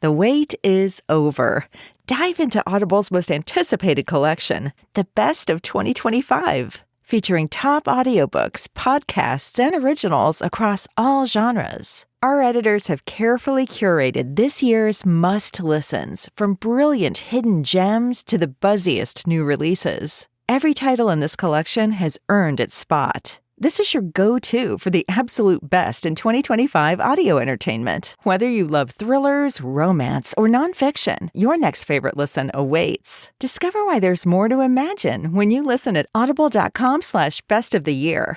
The wait is over. Dive into Audible's most anticipated collection, The Best of 2025, featuring top audiobooks, podcasts, and originals across all genres. Our editors have carefully curated this year's must-listens, from brilliant hidden gems to the buzziest new releases. Every title in this collection has earned its spot. This is your go-to for the absolute best in 2025 audio entertainment. Whether you love thrillers, romance, or nonfiction, your next favorite listen awaits. Discover why there's more to imagine when you listen at audible.com/bestoftheyear.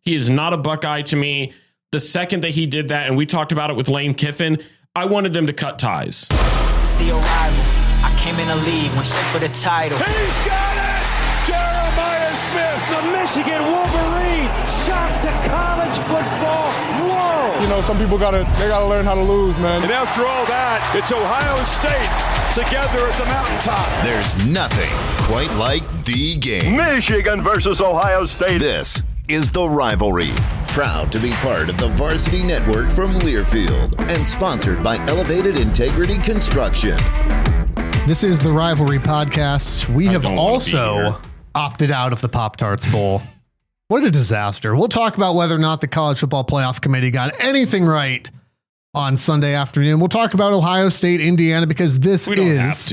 He is not a Buckeye to me. The second that he did that, and we talked about it with Lane Kiffin, I wanted them to cut ties. It's the arrival. I came in the league, went straight for the title. He's got it! Jeremiah Smith! The Michigan Wolverines shocked the college football world. You know, some people gotta learn how to lose, man. And after all that, it's Ohio State together at the mountaintop. There's nothing quite like the game. Michigan versus Ohio State. This is The Rivalry. Proud to be part of the Varsity Network from Learfield and sponsored by Elevated Integrity Construction. This is the Rivalry Podcast. We have also opted out of the Pop-Tarts Bowl. What a disaster. We'll talk about whether or not the College Football Playoff Committee got anything right on Sunday afternoon. We'll talk about Ohio State, Indiana, because this is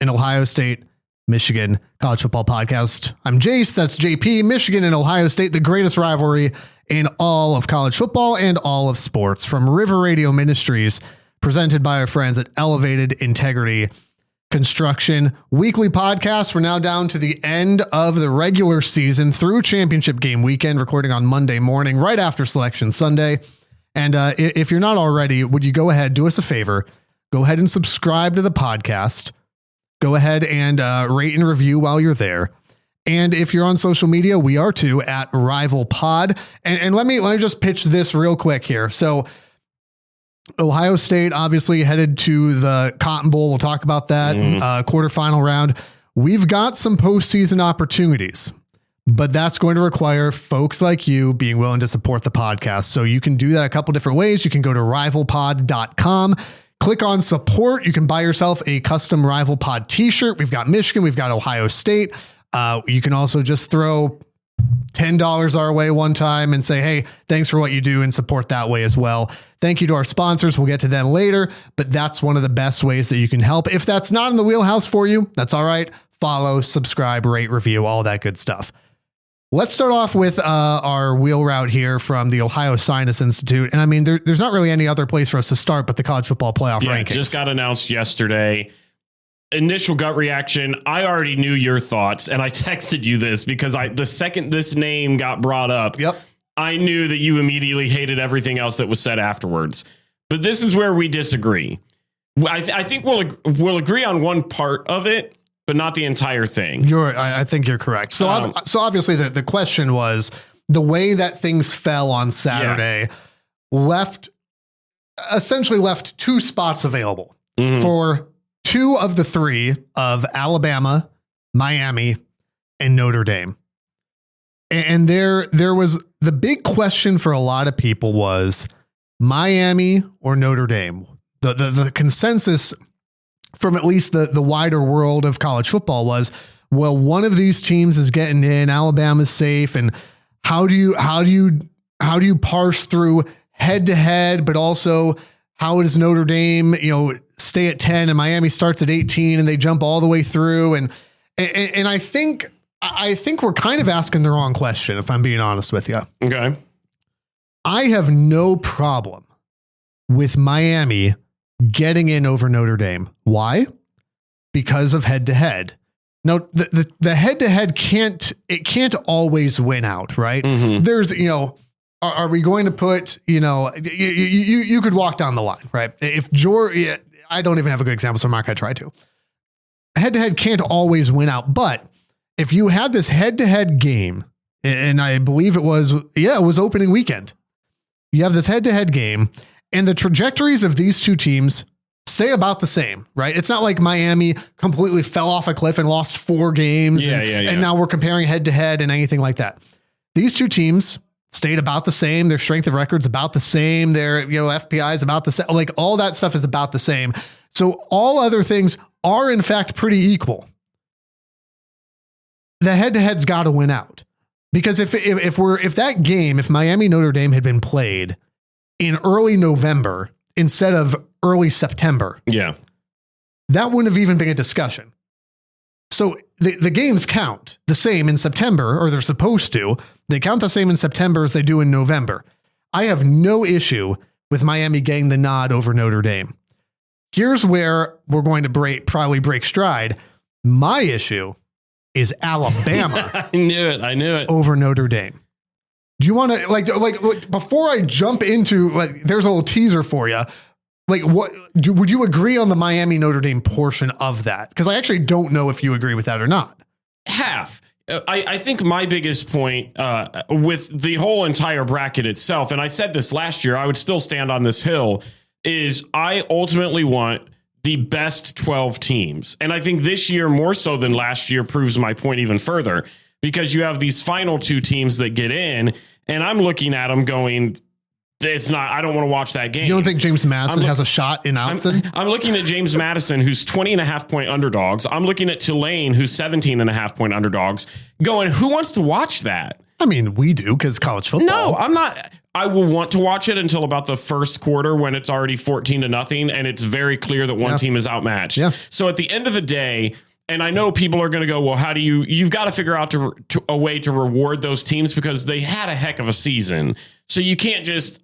an Ohio State, Michigan College Football Podcast. I'm Jace. That's JP. Michigan and Ohio State, the greatest rivalry in all of college football and all of sports. From River Radio Ministries, presented by our friends at Elevated Integrity Construction. Weekly podcast. We're now down to the end of the regular season through championship game weekend, recording on Monday morning, right after Selection Sunday. And if you're not already, would you go ahead, do us a favor, go ahead and subscribe to the podcast. Go ahead and rate and review while you're there. And if you're on social media, we are too, at Rival Pod. And let me just pitch this real quick here. So Ohio State obviously headed to the Cotton Bowl. We'll talk about that quarterfinal round. We've got some postseason opportunities, but that's going to require folks like you being willing to support the podcast. So you can do that a couple different ways. You can go to rivalpod.com, click on support. You can buy yourself a custom Rival Pod t-shirt. We've got Michigan. We've got Ohio State. You can also just throw $10 our way one time and say, hey, thanks for what you do, and support that way as well. Thank you to our sponsors. We'll get to them later, but that's one of the best ways that you can help. If that's not in the wheelhouse for you, that's all right. Follow, subscribe, rate, review, all that good stuff. Let's start off with our wheel route here from the Ohio Sinus Institute. And I mean, there's not really any other place for us to start but the college football playoff rankings. Just got announced yesterday. Initial gut reaction, I already knew your thoughts, and I texted you this because the second this name got brought up, I knew that you immediately hated everything else that was said afterwards. But this is where we disagree. I think we'll agree on one part of it, but not the entire thing. I think you're correct. So obviously the question was the way that things fell on Saturday essentially left two spots available for two of the three of Alabama, Miami, and Notre Dame. And there was the big question for a lot of people was Miami or Notre Dame. The consensus from at least the wider world of college football was, well, one of these teams is getting in, Alabama's safe. And how do you parse through head to head, but also how does Notre Dame, stay at 10 and Miami starts at 18 and they jump all the way through. And I think we're kind of asking the wrong question, if I'm being honest with you. Okay. I have no problem with Miami getting in over Notre Dame. Why? Because of head to head. Now the head to head can't always win out, right? Mm-hmm. There's, are we going to put, you could walk down the line, right? If Georgia, I don't even have a good example, so I'm not going to try to. Head-to-head can't always win out, but if you had this head-to-head game, and I believe it was opening weekend, you have this head-to-head game, and the trajectories of these two teams stay about the same, right? It's not like Miami completely fell off a cliff and lost 4 games, and now we're comparing head-to-head and anything like that. These two teams stayed about the same. Their strength of record's about the same. Their, FPI is about the same. Like all that stuff is about the same. So all other things are in fact pretty equal. The head-to-head's got to win out, because if that game, if Miami Notre Dame had been played in early November instead of early September, that wouldn't have even been a discussion. So the games count the same in September, or they're supposed to. They count the same in September as they do in November. I have no issue with Miami getting the nod over Notre Dame. Here's where we're going to probably break stride. My issue is Alabama. I knew it. Over Notre Dame. Do you want to like before I jump into there's a little teaser for you. Would you agree on the Miami Notre Dame portion of that? Because I actually don't know if you agree with that or not. Half. I think my biggest point with the whole entire bracket itself, and I said this last year, I would still stand on this hill, is I ultimately want the best 12 teams. And I think this year, more so than last year, proves my point even further, because you have these final two teams that get in, and I'm looking at them going, I don't want to watch that game. You don't think James Madison has a shot in Outson? I'm looking at James Madison, who's 20.5 point underdogs. I'm looking at Tulane, who's 17.5 point underdogs, going, who wants to watch that? I mean, we do, because college football. No, I'm not. I will want to watch it until about the first quarter when it's already 14-0 and it's very clear that one team is outmatched. Yeah. So at the end of the day, and I know people are going to go, well, how do you've got to figure out a way to reward those teams because they had a heck of a season. So you can't just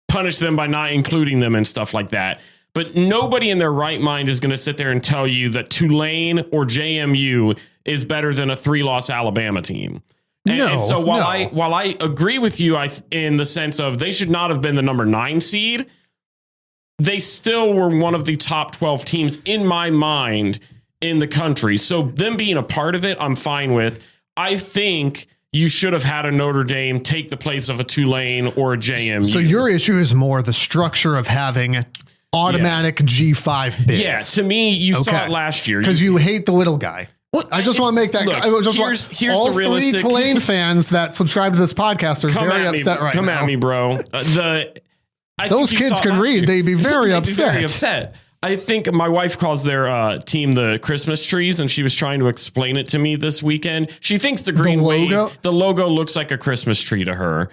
punish them by not including them and stuff like that. But nobody in their right mind is going to sit there and tell you that Tulane or JMU is better than a 3-loss Alabama team. And so while I agree with you in the sense of they should not have been the number 9 seed, they still were one of the top 12 teams in my mind in the country. So them being a part of it, I'm fine with. I think you should have had a Notre Dame take the place of a Tulane or a JMU. So your issue is more the structure of having automatic G5 bids. Yeah, to me, you saw it last year. Because you hate the little guy. I just want to make that. Here's all the realistic. 3 Tulane fans that subscribe to this podcast are very upset right now. Come at me, bro. Those kids can read. They'd be very upset. I think my wife calls their team the Christmas trees, and she was trying to explain it to me this weekend. She thinks the logo looks like a Christmas tree to her.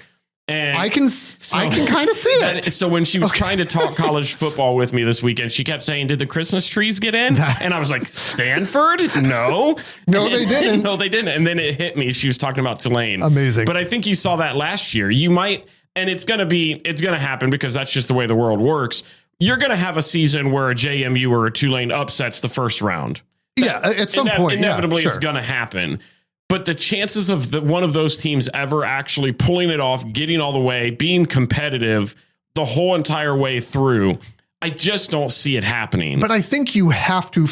And I can kind of see it. So when she was trying to talk college football with me this weekend, she kept saying, did the Christmas trees get in? And I was like, Stanford? No. They didn't. No, they didn't. And then it hit me. She was talking about Tulane. Amazing. But I think you saw that last year. You might, and it's going to happen because that's just the way the world works. You're going to have a season where a JMU or a Tulane upsets the first round. At some point. Inevitably, it's going to happen. But the chances of one of those teams ever actually pulling it off, getting all the way, being competitive the whole entire way through, I just don't see it happening. But I think you have to,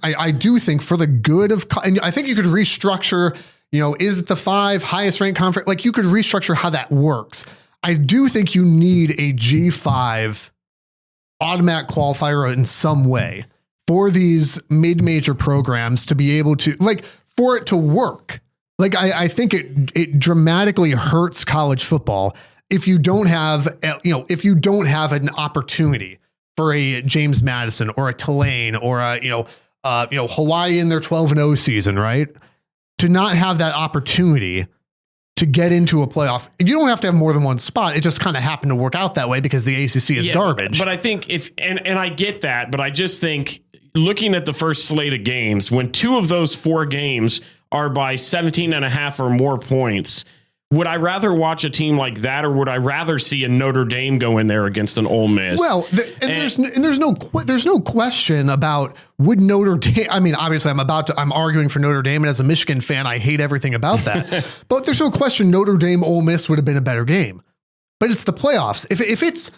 I do think for the good of, and I think you could restructure, is it the 5 highest ranked conference? Like you could restructure how that works. I do think you need a G5 automatic qualifier in some way for these mid-major programs to be able to, for it to work. I think it dramatically hurts college football if you don't have, an opportunity for a James Madison or a Tulane or Hawaii in their 12-0 season, right? To not have that opportunity to get into a playoff. You don't have to have more than one spot. It just kind of happened to work out that way because the ACC is garbage. But I think and I get that, but I just think looking at the first slate of games, when 2 of those 4 games are by 17.5 or more points, would I rather watch a team like that, or would I rather see a Notre Dame go in there against an Ole Miss? Well, there's no question about would Notre Dame. I mean, obviously, I'm arguing for Notre Dame, and as a Michigan fan, I hate everything about that. But there's no question Notre Dame Ole Miss would have been a better game. But it's the playoffs. If it's,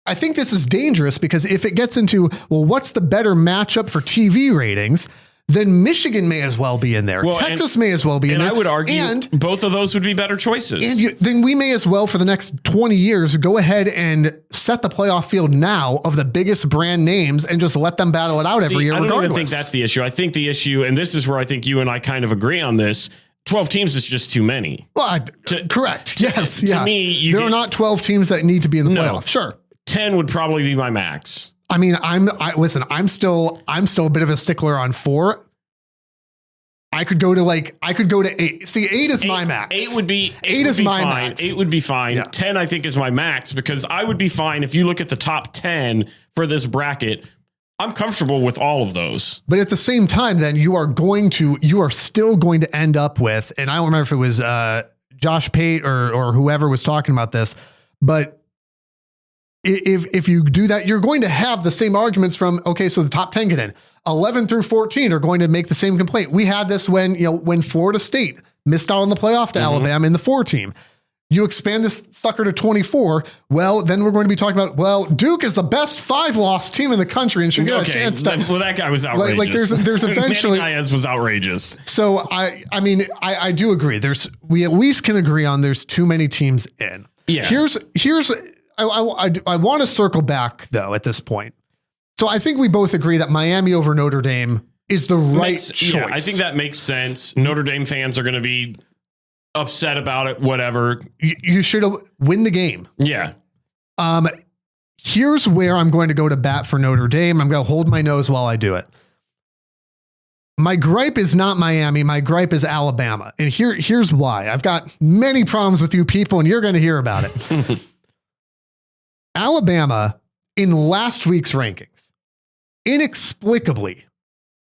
I think this is dangerous because if it gets into, well, what's the better matchup for TV ratings? Then Michigan may as well be in there. Texas may as well be in there. And I would argue both of those would be better choices. And then we may as well, for the next 20 years, go ahead and set the playoff field now of the biggest brand names and just let them battle it out every year. I don't even think that's the issue. I think the issue, and this is where I think you and I kind of agree on this, 12 teams is just too many. Well, correct. Yes. To me, there are not 12 teams that need to be in the playoff. Sure. 10 would probably be my max. I mean, I'm still a bit of a stickler on 4. I could go to 8. See, 8 is my max. 8 would be 8 is my fine. max. 8 would be fine. Yeah. 10 I think is my max, because I would be fine if you look at the top 10 for this bracket. I'm comfortable with all of those. But at the same time, then you are still going to end up with, and I don't remember if it was Josh Pate or whoever was talking about this, but if you do that, you're going to have the same arguments from, okay, so the top 10 get in. 11 through 14 are going to make the same complaint. We had this when Florida State missed out on the playoff to Alabama in the 4 team. You expand this sucker to 24. Well, then we're going to be talking about, well, Duke is the best 5-loss team in the country and should get a chance to. Well, that guy was outrageous. Like there's eventually. Manny Diaz was outrageous. So I mean, I do agree. We at least can agree on there's too many teams in. Yeah. I want to circle back though at this point. So I think we both agree that Miami over Notre Dame is the right choice. Yeah, I think that makes sense. Notre Dame fans are going to be upset about it, whatever. You should win the game. Yeah. Here's where I'm going to go to bat for Notre Dame. I'm going to hold my nose while I do it. My gripe is not Miami. My gripe is Alabama. And here's why. I've got many problems with you people, and you're going to hear about it. Alabama, in last week's rankings, inexplicably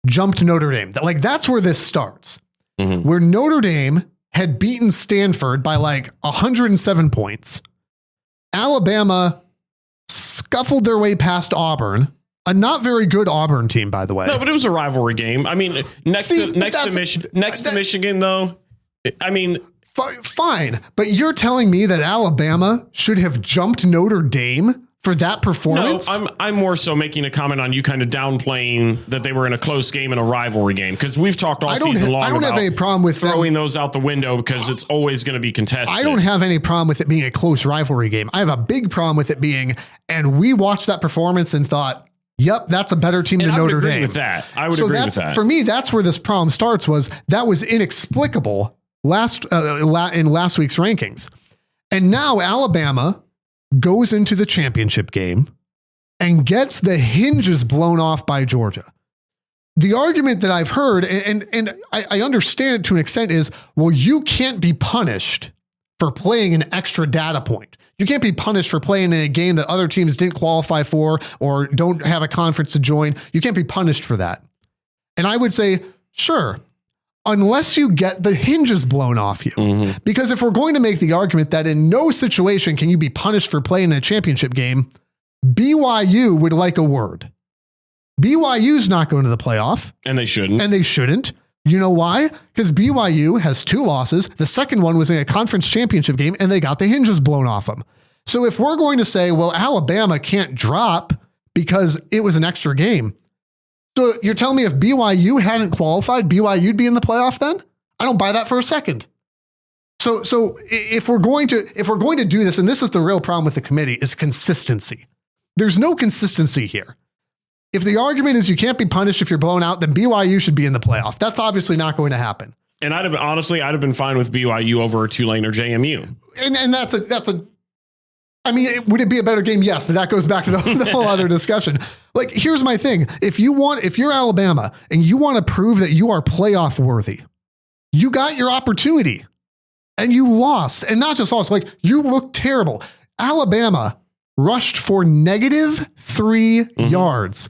jumped Notre Dame. That's where this starts. Where Notre Dame had beaten Stanford by 107 points. Alabama scuffled their way past Auburn, a not very good Auburn team, by the way. No, but it was a rivalry game. I mean, next to Michigan, though. I mean, fine, but you're telling me that Alabama should have jumped Notre Dame for that performance? No, I'm more so making a comment on you kind of downplaying that they were in a close game and a rivalry game, because we've talked all season long about have any problem with throwing those out the window because it's always going to be contested. I don't have any problem with it being a close rivalry game. I have a big problem with it being, and we watched that performance and thought, yep, that's a better team than Notre Dame. With that. I would agree with that. For me, that's where this problem starts. That was inexplicable in last week's rankings. And now Alabama goes into the championship game and gets the hinges blown off by Georgia. The argument that I've heard, and I understand it to an extent, is, well, you can't be punished for playing an extra data point. You can't be punished for playing in a game that other teams didn't qualify for or don't have a conference to join. You can't be punished for that. And I would say, sure, unless you get the hinges blown off you. Because if we're going to make the argument that in no situation can you be punished for playing in a championship game, BYU would like a word. BYU's not going to the playoff. And they shouldn't. You know why? Because BYU has 2 losses. The second one was in a conference championship game, and they got the hinges blown off them. So if we're going to say, well, Alabama can't drop because it was an extra game, so you're telling me if BYU hadn't qualified, BYU'd be in the playoff then? I don't buy that for a second. So if we're going to do this, and this is the real problem with the committee, is consistency. There's no consistency here. If the argument is you can't be punished if you're blown out, then BYU should be in the playoff. That's obviously not going to happen. And I'd have been fine with BYU over Tulane or JMU. And that's a. I mean, would it be a better game? Yes, but that goes back to the whole other discussion. Here's my thing. If you're Alabama and you want to prove that you are playoff worthy, you got your opportunity and you lost, and not just lost, you looked terrible. Alabama rushed for -3 yards.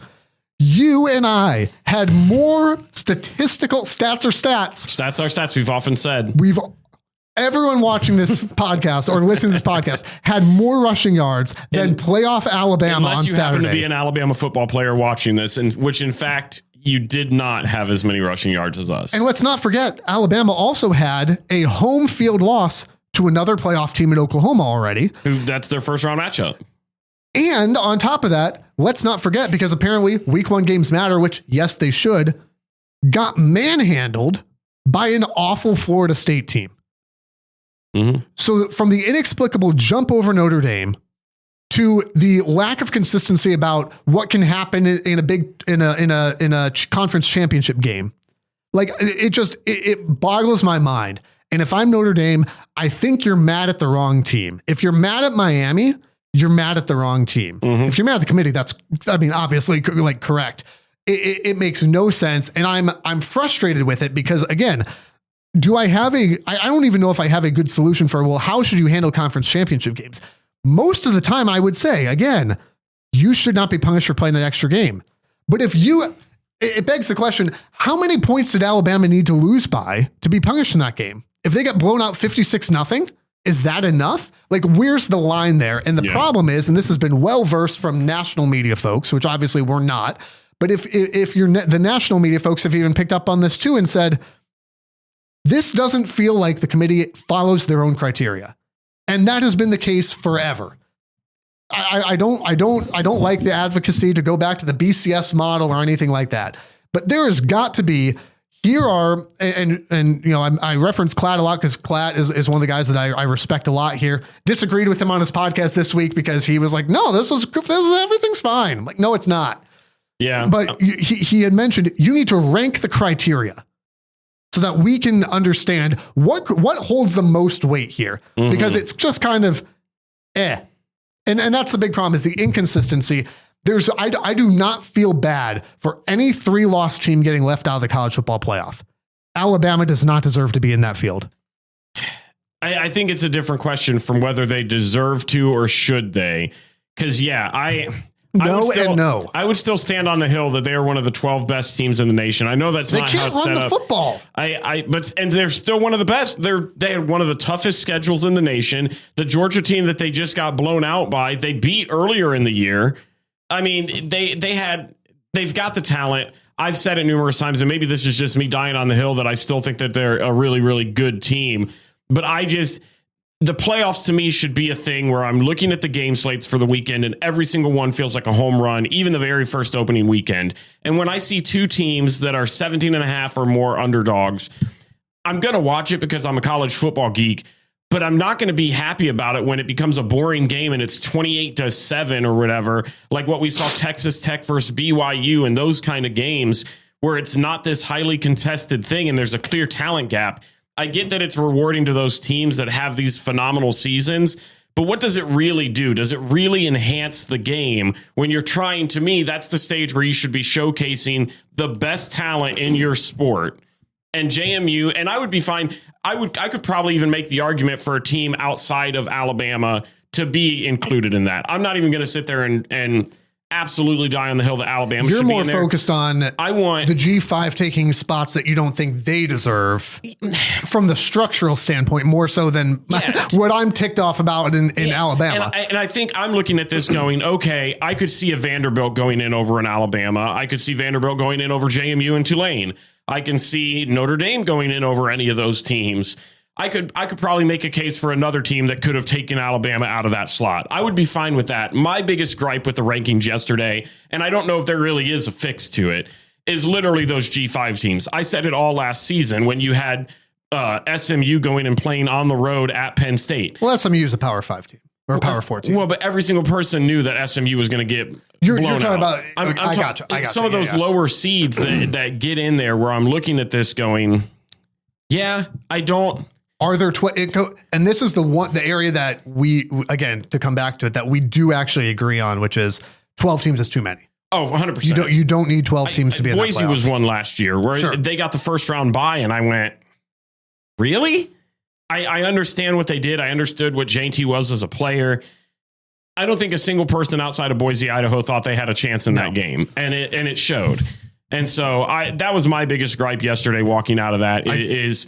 You and I had more statistical stats. Stats are stats. We've often said. Everyone watching this podcast or listening to this podcast had more rushing yards than playoff Alabama on Saturday. Unless you happen to be an Alabama football player watching this, and which in fact you did not have as many rushing yards as us. And let's not forget, Alabama also had a home field loss to another playoff team in Oklahoma already. That's their first round matchup. And on top of that, let's not forget, because apparently week 1 games matter, which yes, they should, got manhandled by an awful Florida State team. So from the inexplicable jump over Notre Dame to the lack of consistency about what can happen in a conference championship game, Like it boggles my mind. And if I'm Notre Dame, I think you're mad at the wrong team. If you're mad at Miami, you're mad at the wrong team. Mm-hmm. If you're mad at the committee, that's, obviously like correct. It makes no sense. And I'm frustrated with it because, again, I don't even know if I have a good solution for, well, how should you handle conference championship games? Most of the time I would say, again, you should not be punished for playing that extra game. But it begs the question, how many points did Alabama need to lose by to be punished in that game? If they got blown out 56-0, is that enough? Like, where's the line there? And the problem is, and this has been well-versed from national media folks, which obviously we're not, but if you're the national media folks have even picked up on this too and said, this doesn't feel like the committee follows their own criteria. And that has been the case forever. I don't like the advocacy to go back to the BCS model or anything like that. But there has got to be, I reference Klatt a lot because Klatt is one of the guys that I respect a lot here. Disagreed with him on his podcast this week because he was like, no, this is everything's fine. I'm like, no, it's not. Yeah. But he had mentioned you need to rank the criteria so that we can understand what holds the most weight here, because it's just kind of And that's the big problem, is the inconsistency. I do not feel bad for any 3-loss team getting left out of the college football playoff. Alabama does not deserve to be in that field. I think it's a different question from whether they deserve to or should they. Because, no. I would still stand on the hill that they are one of the 12 best teams in the nation. I know that's not how it's set up. They can't run the football. But they're still one of the best. They had one of the toughest schedules in the nation. The Georgia team that they just got blown out by, they beat earlier in the year. I mean, they've got the talent. I've said it numerous times, and maybe this is just me dying on the hill that I still think that they're a really, really good team. But the playoffs to me should be a thing where I'm looking at the game slates for the weekend and every single one feels like a home run, even the very first opening weekend. And when I see two teams that are 17.5 or more underdogs, I'm going to watch it because I'm a college football geek, but I'm not going to be happy about it when it becomes a boring game and it's 28-7 or whatever, like what we saw Texas Tech versus BYU and those kind of games where it's not this highly contested thing and there's a clear talent gap. I get that it's rewarding to those teams that have these phenomenal seasons, but what does it really do? Does it really enhance the game when you're trying? To me, that's the stage where you should be showcasing the best talent in your sport. And JMU, and I would be fine. I could probably even make the argument for a team outside of Alabama to be included in that. I'm not even going to sit there and absolutely die on the hill that Alabama should be in there. You're more focused on I want the G5 taking spots that you don't think they deserve from the structural standpoint, more so than what I'm ticked off about in Alabama. And I think I'm looking at this going, okay, I could see a Vanderbilt going in over in Alabama. I could see Vanderbilt going in over JMU and Tulane. I can see Notre Dame going in over any of those teams. I could probably make a case for another team that could have taken Alabama out of that slot. I would be fine with that. My biggest gripe with the rankings yesterday, and I don't know if there really is a fix to it, is literally those G5 teams. I said it all last season when you had SMU going and playing on the road at Penn State. Well, SMU is a Power 5 team or a Power 4 team. Well, but every single person knew that SMU was going to get You're blown talking out. about. I got you. Some of those lower seeds that get in there where I'm looking at this going, I don't. Are there and this is the area that we, again, to come back to it, that we do actually agree on, which is 12 teams is too many. Oh, 100%. You don't need 12 teams to be in that playoff. Boise was one last year where they got the first round bye, and I went, really? I understand what they did. I understood what JT was as a player. I don't think a single person outside of Boise, Idaho thought they had a chance in that game, and it showed. And so that was my biggest gripe yesterday walking out of that is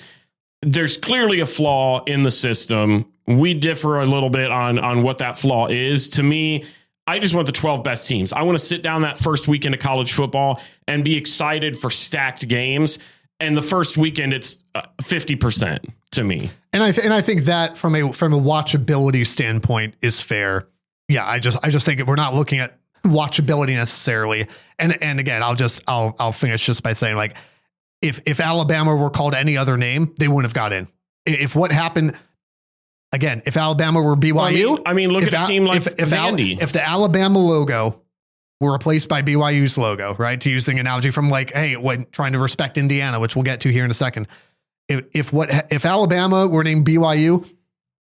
there's clearly a flaw in the system. We differ a little bit on what that flaw is. To me, I just want the 12 best teams. I want to sit down that first weekend of college football and be excited for stacked games. And the first weekend, it's 50% to me. And I think that from a watchability standpoint is fair. Yeah, I just think we're not looking at watchability necessarily. And again, I'll finish just by saying, like, if Alabama were called any other name, they wouldn't have got in. If what happened, again, if Alabama were BYU, look at a team like Vandy. If the Alabama logo were replaced by BYU's logo, right? To use the analogy from when trying to respect Indiana, which we'll get to here in a second. If Alabama were named BYU,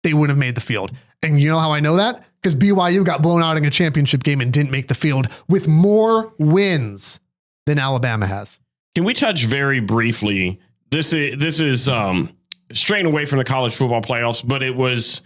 they wouldn't have made the field. And you know how I know that? Because BYU got blown out in a championship game and didn't make the field with more wins than Alabama has. Can we touch very briefly? This is straying away from the college football playoffs, but it was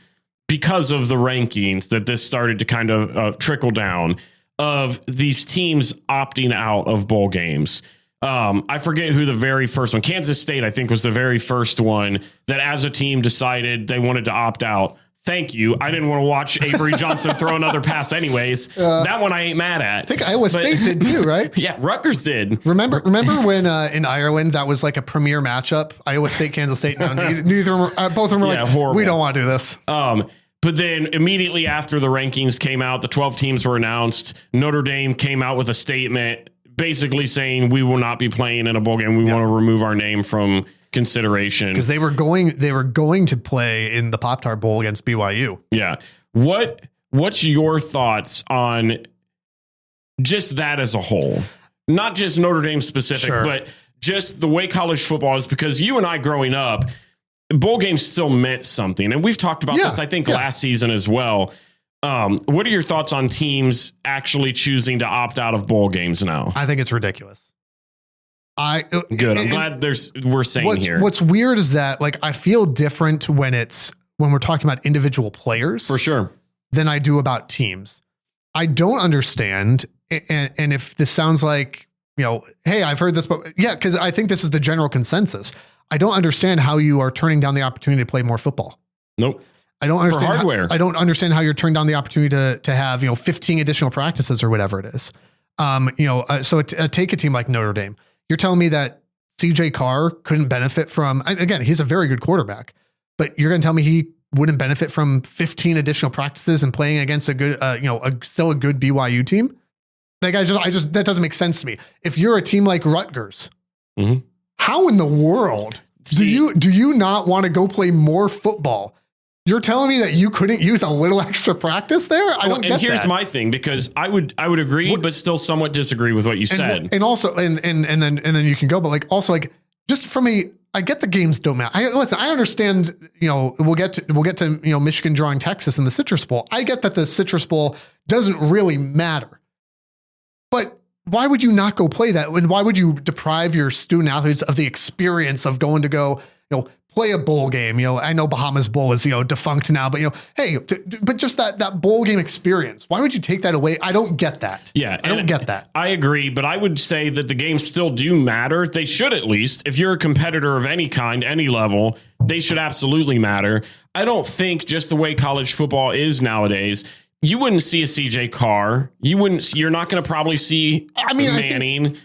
because of the rankings that this started to kind of trickle down of these teams opting out of bowl games. I forget who the very first one, Kansas State, I think was the very first one that as a team decided they wanted to opt out. Thank you. I didn't want to watch Avery Johnson throw another pass anyways. That one I ain't mad at. I think Iowa State did too, right? Yeah, Rutgers did. Remember when in Ireland that was like a premier matchup? Iowa State, Kansas State. No, both of them were horrible. We don't want to do this. But then immediately after the rankings came out, the 12 teams were announced. Notre Dame came out with a statement basically saying we will not be playing in a bowl game. We want to remove our name from consideration because they were going to play in the Pop-Tart Bowl against BYU. Yeah. What's your thoughts on just that as a whole? Not just Notre Dame specific, but just the way college football is, because you and I growing up, bowl games still meant something. And we've talked about this, I think, last season as well. What are your thoughts on teams actually choosing to opt out of bowl games now? I think it's ridiculous. Good. I'm glad we're saying here. What's weird is that I feel different when we're talking about individual players for sure than I do about teams. I don't understand. And if this sounds like, hey, I've heard this, but because I think this is the general consensus. I don't understand how you are turning down the opportunity to play more football. Nope. I don't understand for hardware. I don't understand how you're turning down the opportunity to have 15 additional practices or whatever it is. So take a team like Notre Dame. You're telling me that CJ Carr couldn't benefit from, again, he's a very good quarterback, but you're going to tell me he wouldn't benefit from 15 additional practices and playing against a good, still a good BYU team? I just that doesn't make sense to me. If you're a team like Rutgers, how in the world do you not want to go play more football? You're telling me that you couldn't use a little extra practice there? I don't get that. And here's my thing, because I would agree, but still somewhat disagree with what you said. And also, and then you can go, but also just from I get the games don't matter. I understand, we'll get to Michigan drawing Texas in the Citrus Bowl. I get that the Citrus Bowl doesn't really matter, but why would you not go play that? And why would you deprive your student athletes of the experience of going to go, play a bowl game? I know Bahamas Bowl is, defunct now, but hey, but just that bowl game experience, why would you take that away? I don't get that. Yeah. I don't get that. I agree, but I would say that the games still do matter. They should, at least. If you're a competitor of any kind, any level, they should absolutely matter. I don't think just the way college football is nowadays, you wouldn't see a CJ Carr. You're not going to probably see Manning.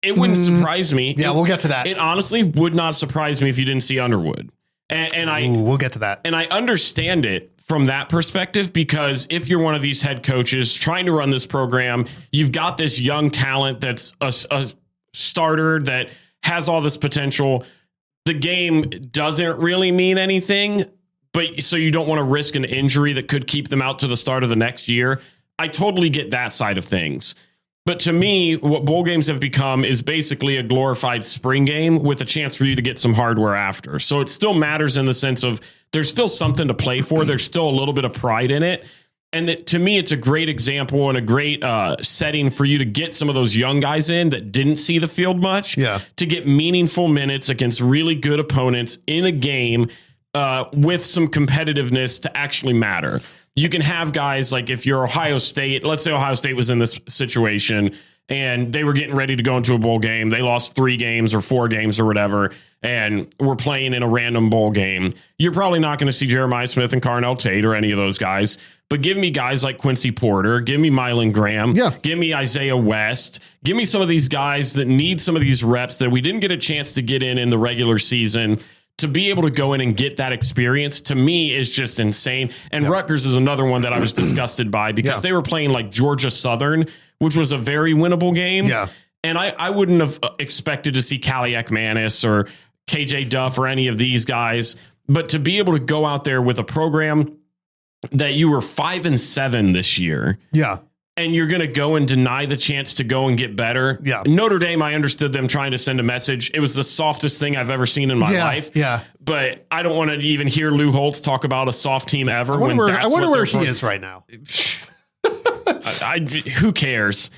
It wouldn't surprise me. Yeah, we'll get to that. It honestly would not surprise me if you didn't see Underwood. We'll get to that. And I understand it from that perspective, because if you're one of these head coaches trying to run this program, you've got this young talent that's a starter that has all this potential. The game doesn't really mean anything, but so you don't want to risk an injury that could keep them out to the start of the next year. I totally get that side of things. But to me, what bowl games have become is basically a glorified spring game with a chance for you to get some hardware after. So it still matters in the sense of there's still something to play for. There's still a little bit of pride in it. And that, to me, it's a great example and a great setting for you to get some of those young guys in that didn't see the field much to get meaningful minutes against really good opponents in a game with some competitiveness to actually matter. You can have guys like, if you're Ohio State, let's say Ohio State was in this situation and they were getting ready to go into a bowl game. They lost 3 games or 4 games or whatever, and were playing in a random bowl game. You're probably not going to see Jeremiah Smith and Carnell Tate or any of those guys. But give me guys like Quincy Porter. Give me Mylan Graham. Give me Isaiah West. Give me some of these guys that need some of these reps that we didn't get a chance to get in the regular season. To be able to go in and get that experience, to me, is just insane. And Rutgers is another one that I was disgusted by, because they were playing like Georgia Southern, which was a very winnable game. And I wouldn't have expected to see Callie Ekmanis or KJ Duff or any of these guys. But to be able to go out there with a program that you were 5-7 this year. and you're going to go and deny the chance to go and get better. Yeah. Notre Dame, I understood them trying to send a message. It was the softest thing I've ever seen in my life. Yeah. But I don't want to even hear Lou Holtz talk about a soft team ever. I wonder where he is right now. Who cares?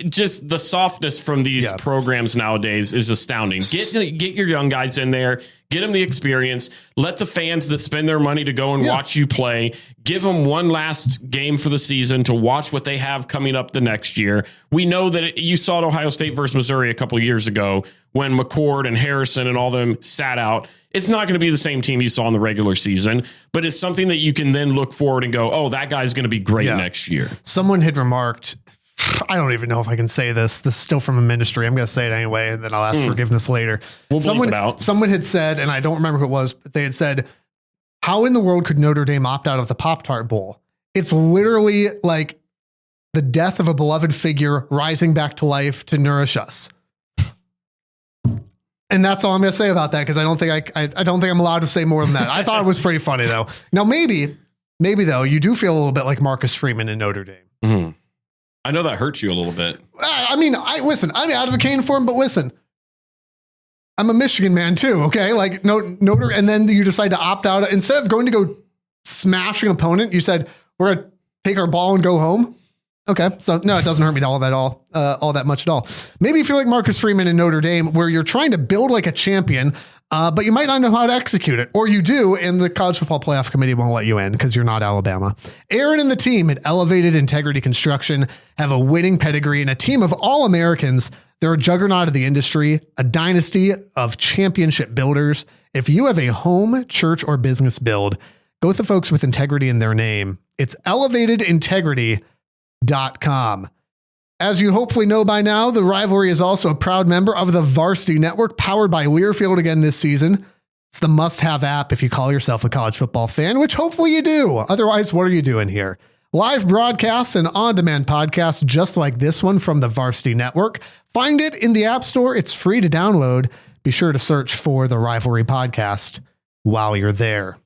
Just the softness from these programs nowadays is astounding. Get your young guys in there, get them the experience, let the fans that spend their money to go and watch you play, give them one last game for the season to watch what they have coming up the next year. We know that you saw at Ohio State versus Missouri a couple of years ago when McCord and Harrison and all them sat out. It's not going to be the same team you saw in the regular season, but it's something that you can then look forward and go, oh, that guy's going to be great next year. Someone had remarked, I don't even know if I can say this. This is still from a ministry. I'm going to say it anyway, and then I'll ask forgiveness later. Someone had said, and I don't remember who it was, but they had said, how in the world could Notre Dame opt out of the Pop-Tart Bowl? It's literally like the death of a beloved figure rising back to life to nourish us. And that's all I'm going to say about that, because I don't think I'm allowed to say more than that. I thought it was pretty funny, though. Now, maybe though, you do feel a little bit like Marcus Freeman in Notre Dame. Mm-hmm. I know that hurts you a little bit. I mean, listen, I'm advocating for him, but listen, I'm a Michigan man too. Okay. Like Notre, and then you decide to opt out instead of going to go smashing an opponent. You said, we're going to take our ball and go home. Okay. So no, it doesn't hurt me all that much at all. Maybe you feel like Marcus Freeman in Notre Dame, where you're trying to build like a champion, but you might not know how to execute it, or you do, and the College Football Playoff Committee won't let you in because you're not Alabama. Aaron and the team at Elevated Integrity Construction have a winning pedigree and a team of All-Americans. They're a juggernaut of the industry, a dynasty of championship builders. If you have a home, church, or business build, go with the folks with integrity in their name. It's elevatedintegrity.com. As you hopefully know by now, the Rivalry is also a proud member of the Varsity Network, powered by Learfield again this season. It's the must-have app if you call yourself a college football fan, which hopefully you do. Otherwise, what are you doing here? Live broadcasts and on-demand podcasts just like this one from the Varsity Network. Find it in the App Store. It's free to download. Be sure to search for the Rivalry Podcast while you're there.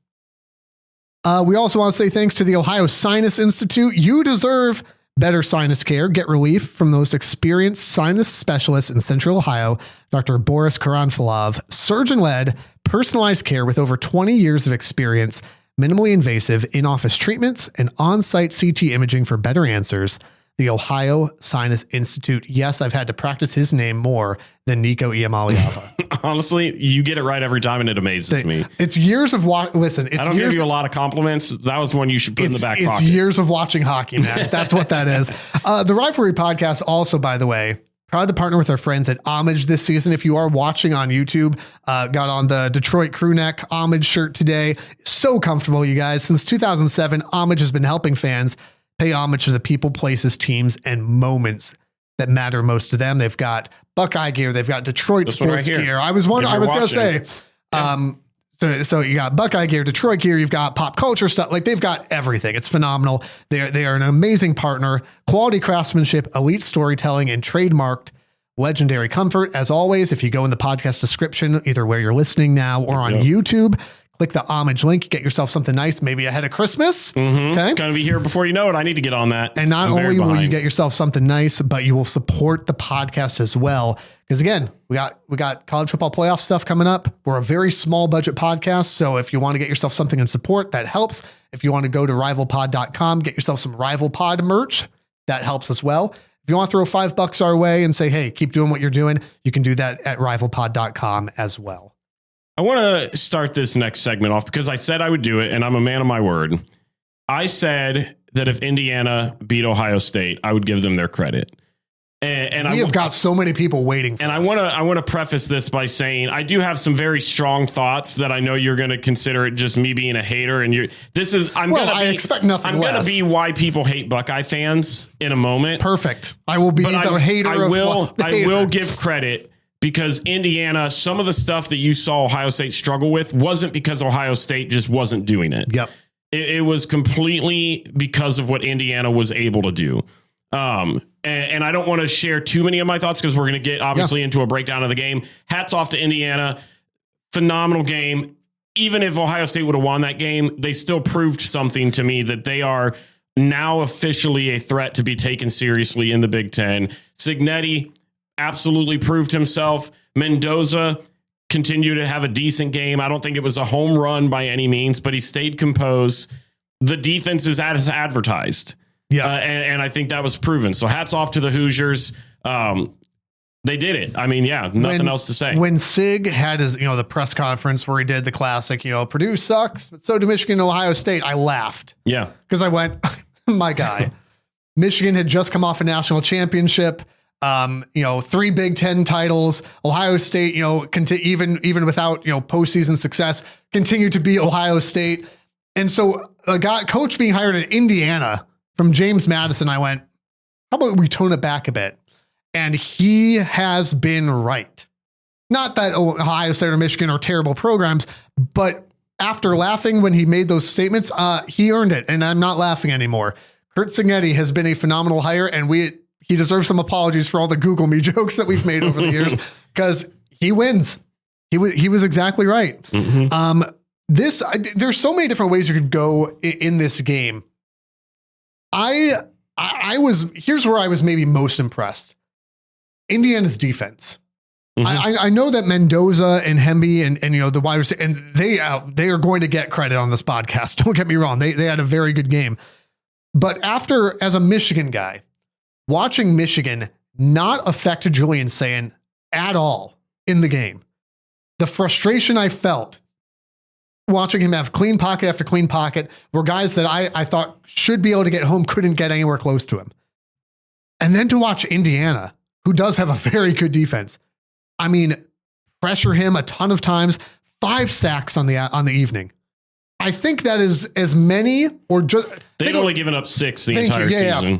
We also want to say thanks to the Ohio Sinus Institute. You deserve better sinus care. Get relief from those experienced sinus specialists in Central Ohio. Dr. Boris Karanfilov, surgeon-led, personalized care with over 20 years of experience, minimally invasive in-office treatments, and on-site CT imaging for better answers. The Ohio Sinus Institute. Yes, I've had to practice his name more than Nico Iamaliava. Honestly, you get it right every time, and it amazes me. It's years of listen. It's I don't give you a lot of compliments. That was one you should put in the back pocket. It's years of watching hockey, man. That's what that is. The Rivalry Podcast also, by the way, proud to partner with our friends at Homage this season. If you are watching on YouTube, got on the Detroit crew neck Homage shirt today. So comfortable, you guys. Since 2007, Homage has been helping fans pay homage to the people, places, teams, and moments that matter most to them. They've got Buckeye gear. They've got Detroit sports gear. I was going to say, so you got Buckeye gear, Detroit gear. You've got pop culture stuff. Like, they've got everything. It's phenomenal. They are an amazing partner, quality craftsmanship, elite storytelling, and trademarked legendary comfort. As always, if you go in the podcast description, either where you're listening now or on YouTube, click the Homage link, get yourself something nice, maybe ahead of Christmas. Mm-hmm. Okay. Going to be here before you know it. I need to get on that. And not only will you get yourself something nice, but you will support the podcast as well. Because again, we got college football playoff stuff coming up. We're a very small budget podcast. So if you want to get yourself something in support, that helps. If you want to go to rivalpod.com, get yourself some Rival Pod merch, that helps as well. If you want to throw $5 our way and say, hey, keep doing what you're doing, you can do that at rivalpod.com as well. I want to start this next segment off because I said I would do it, and I'm a man of my word. I said that if Indiana beat Ohio State, I would give them their credit. And we have got so many people waiting for us. I want to preface this by saying I do have some very strong thoughts that I know you're going to consider it just me being a hater. And I expect nothing less. I'm going to be why people hate Buckeye fans in a moment. Perfect. I will be the hater. I will give credit. Because Indiana, some of the stuff that you saw Ohio State struggle with wasn't because Ohio State just wasn't doing it. Yep. It was completely because of what Indiana was able to do. And I don't want to share too many of my thoughts because we're going to get obviously into a breakdown of the game. Hats off to Indiana. Phenomenal game. Even if Ohio State would have won that game, they still proved something to me that they are now officially a threat to be taken seriously in the Big Ten. Cignetti absolutely proved himself. Mendoza continued to have a decent game. I don't think it was a home run by any means, but he stayed composed. The defense is as advertised. Yeah. And I think that was proven. So hats off to the Hoosiers. They did it. I mean, yeah, nothing else to say. When Sig had his, the press conference where he did the classic, Purdue sucks, but so do Michigan and Ohio State, I laughed. Yeah. Because I went, my guy, Michigan had just come off a national championship, 3 Big Ten titles. Ohio State, even without, postseason success, continued to be Ohio State. And so coach being hired in Indiana from James Madison, I went, how about we tone it back a bit? And he has been right. Not that Ohio State or Michigan are terrible programs, but after laughing when he made those statements, he earned it. And I'm not laughing anymore. Curt Cignetti has been a phenomenal hire, and he deserves some apologies for all the Google me jokes that we've made over the years, because he wins. He was exactly right. Mm-hmm. There's so many different ways you could go in this game. Here's where I was maybe most impressed. Indiana's defense. Mm-hmm. I know that Mendoza and Hemby and the wide receiver, and they are going to get credit on this podcast. Don't get me wrong. They had a very good game. But as a Michigan guy, watching Michigan not affect Julian Sayin at all in the game, the frustration I felt watching him have clean pocket after clean pocket were guys that I thought should be able to get home, couldn't get anywhere close to him. And then to watch Indiana, who does have a very good defense, I mean, pressure him a ton of times, 5 sacks on the evening. I think that is as many, or just they've only given up 6 the entire season. Yeah.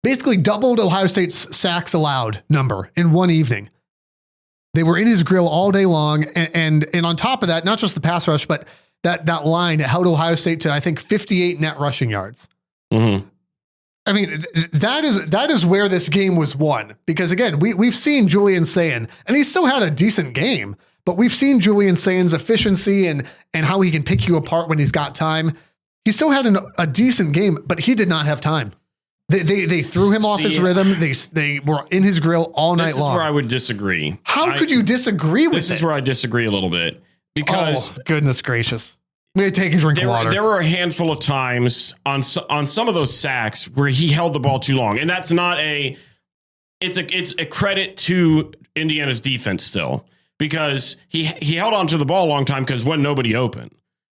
Basically doubled Ohio State's sacks allowed number in one evening. They were in his grill all day long, and on top of that, not just the pass rush, but that line held Ohio State to, I think, 58 net rushing yards. Mm-hmm. I mean, that is where this game was won, because again, we've seen Julian Sayin, and he still had a decent game, but we've seen Julian Sayin's efficiency and how he can pick you apart when he's got time. He still had a decent game, but he did not have time. They threw him off his rhythm. They were in his grill all night long. This is where I would disagree. How could you disagree with this? This is where I disagree a little bit, because goodness gracious. I'm going to take a drink of water. There were a handful of times on some of those sacks where he held the ball too long. And that's not it's a credit to Indiana's defense still, because he held on to the ball a long time because when nobody open.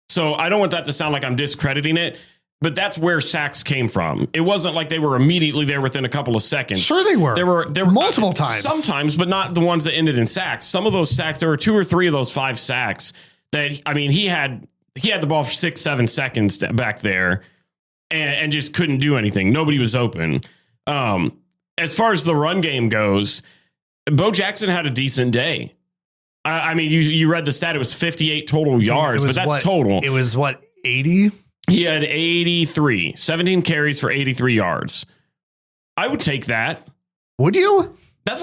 So I don't want that to sound like I'm discrediting it, but that's where sacks came from. It wasn't like they were immediately there within a couple of seconds. Sure they were. There were multiple times. Sometimes, but not the ones that ended in sacks. Some of those sacks, there were 2 or 3 of those 5 sacks that, I mean, he had the ball for 6-7 seconds back there and just couldn't do anything. Nobody was open. As far as the run game goes, Bo Jackson had a decent day. I mean, you read the stat. It was 58 total yards, but that's total. It was 80? He had 83, 17 carries for 83 yards. I would take that. Would you? That's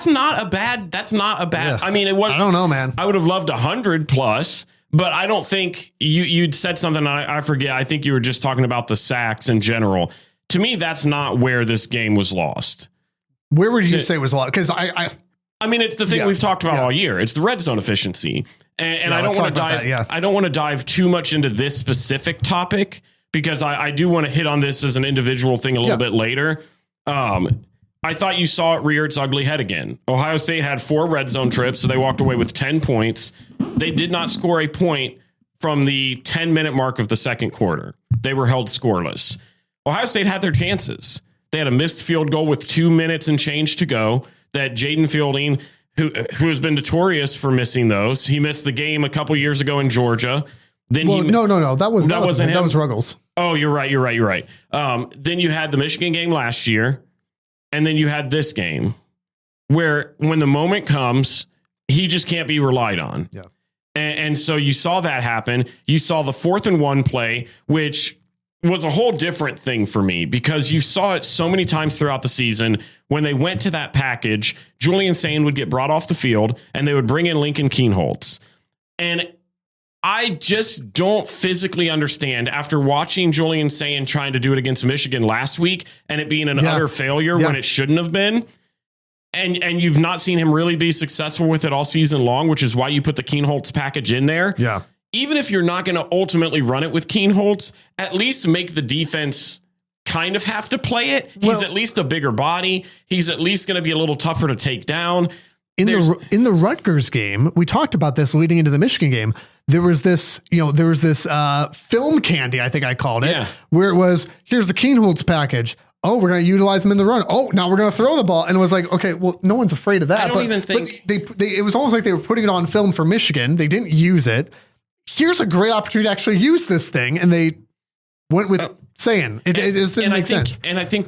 not a bad. Yeah. I mean, it was. I don't know, man. I would have loved 100 plus. But I don't think you'd said something. I forget. I think you were just talking about the sacks in general. To me, that's not where this game was lost. Where would you say it was lost? Because I mean, it's the thing we've talked about all year. It's the red zone efficiency, and I don't want to dive. I don't want to dive too much into this specific topic, because I do want to hit on this as an individual thing a little bit later. I thought you saw it rear its ugly head again. Ohio State had 4 red zone trips, so they walked away with 10 points. They did not score a point from the 10-minute mark of the second quarter. They were held scoreless. Ohio State had their chances. They had a missed field goal with 2 minutes and change to go that Jaden Fielding, who has been notorious for missing those, he missed the game a couple years ago in Georgia. Then no. That wasn't him. That was Ruggles. Oh, you're right. Then you had the Michigan game last year. And then you had this game where when the moment comes, he just can't be relied on. Yeah. And so you saw that happen. You saw the 4th and 1 play, which was a whole different thing for me, because you saw it so many times throughout the season. When they went to that package, Julian Sayin would get brought off the field and they would bring in Lincoln Kienholz. And I just don't physically understand after watching Julian Sayin trying to do it against Michigan last week and it being an utter failure when it shouldn't have been. And you've not seen him really be successful with it all season long, which is why you put the Kienholz package in there. Yeah. Even if you're not going to ultimately run it with Kienholz, at least make the defense kind of have to play it. He's at least a bigger body. He's at least going to be a little tougher to take down. In the Rutgers game, we talked about this leading into the Michigan game. There was this film candy, I think I called it, where it was, here's the Kienholz package. Oh, we're going to utilize them in the run. Oh, now we're going to throw the ball. And it was like, okay, well, no one's afraid of that. I don't even think it was almost like they were putting it on film for Michigan. They didn't use it. Here's a great opportunity to actually use this thing. And they went with saying it just didn't make sense. And I think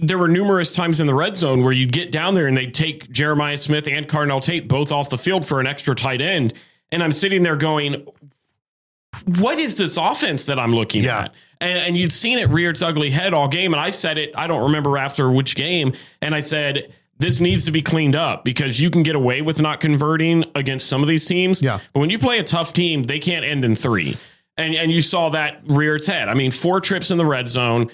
there were numerous times in the red zone where you'd get down there and they'd take Jeremiah Smith and Carnell Tate both off the field for an extra tight end. And I'm sitting there going, what is this offense that I'm looking at? And you'd seen it rear its ugly head all game. And I said it, I don't remember after which game. And I said, this needs to be cleaned up because you can get away with not converting against some of these teams. Yeah. But when you play a tough team, they can't end in 3. And you saw that rear its head. I mean, 4 trips in the red zone,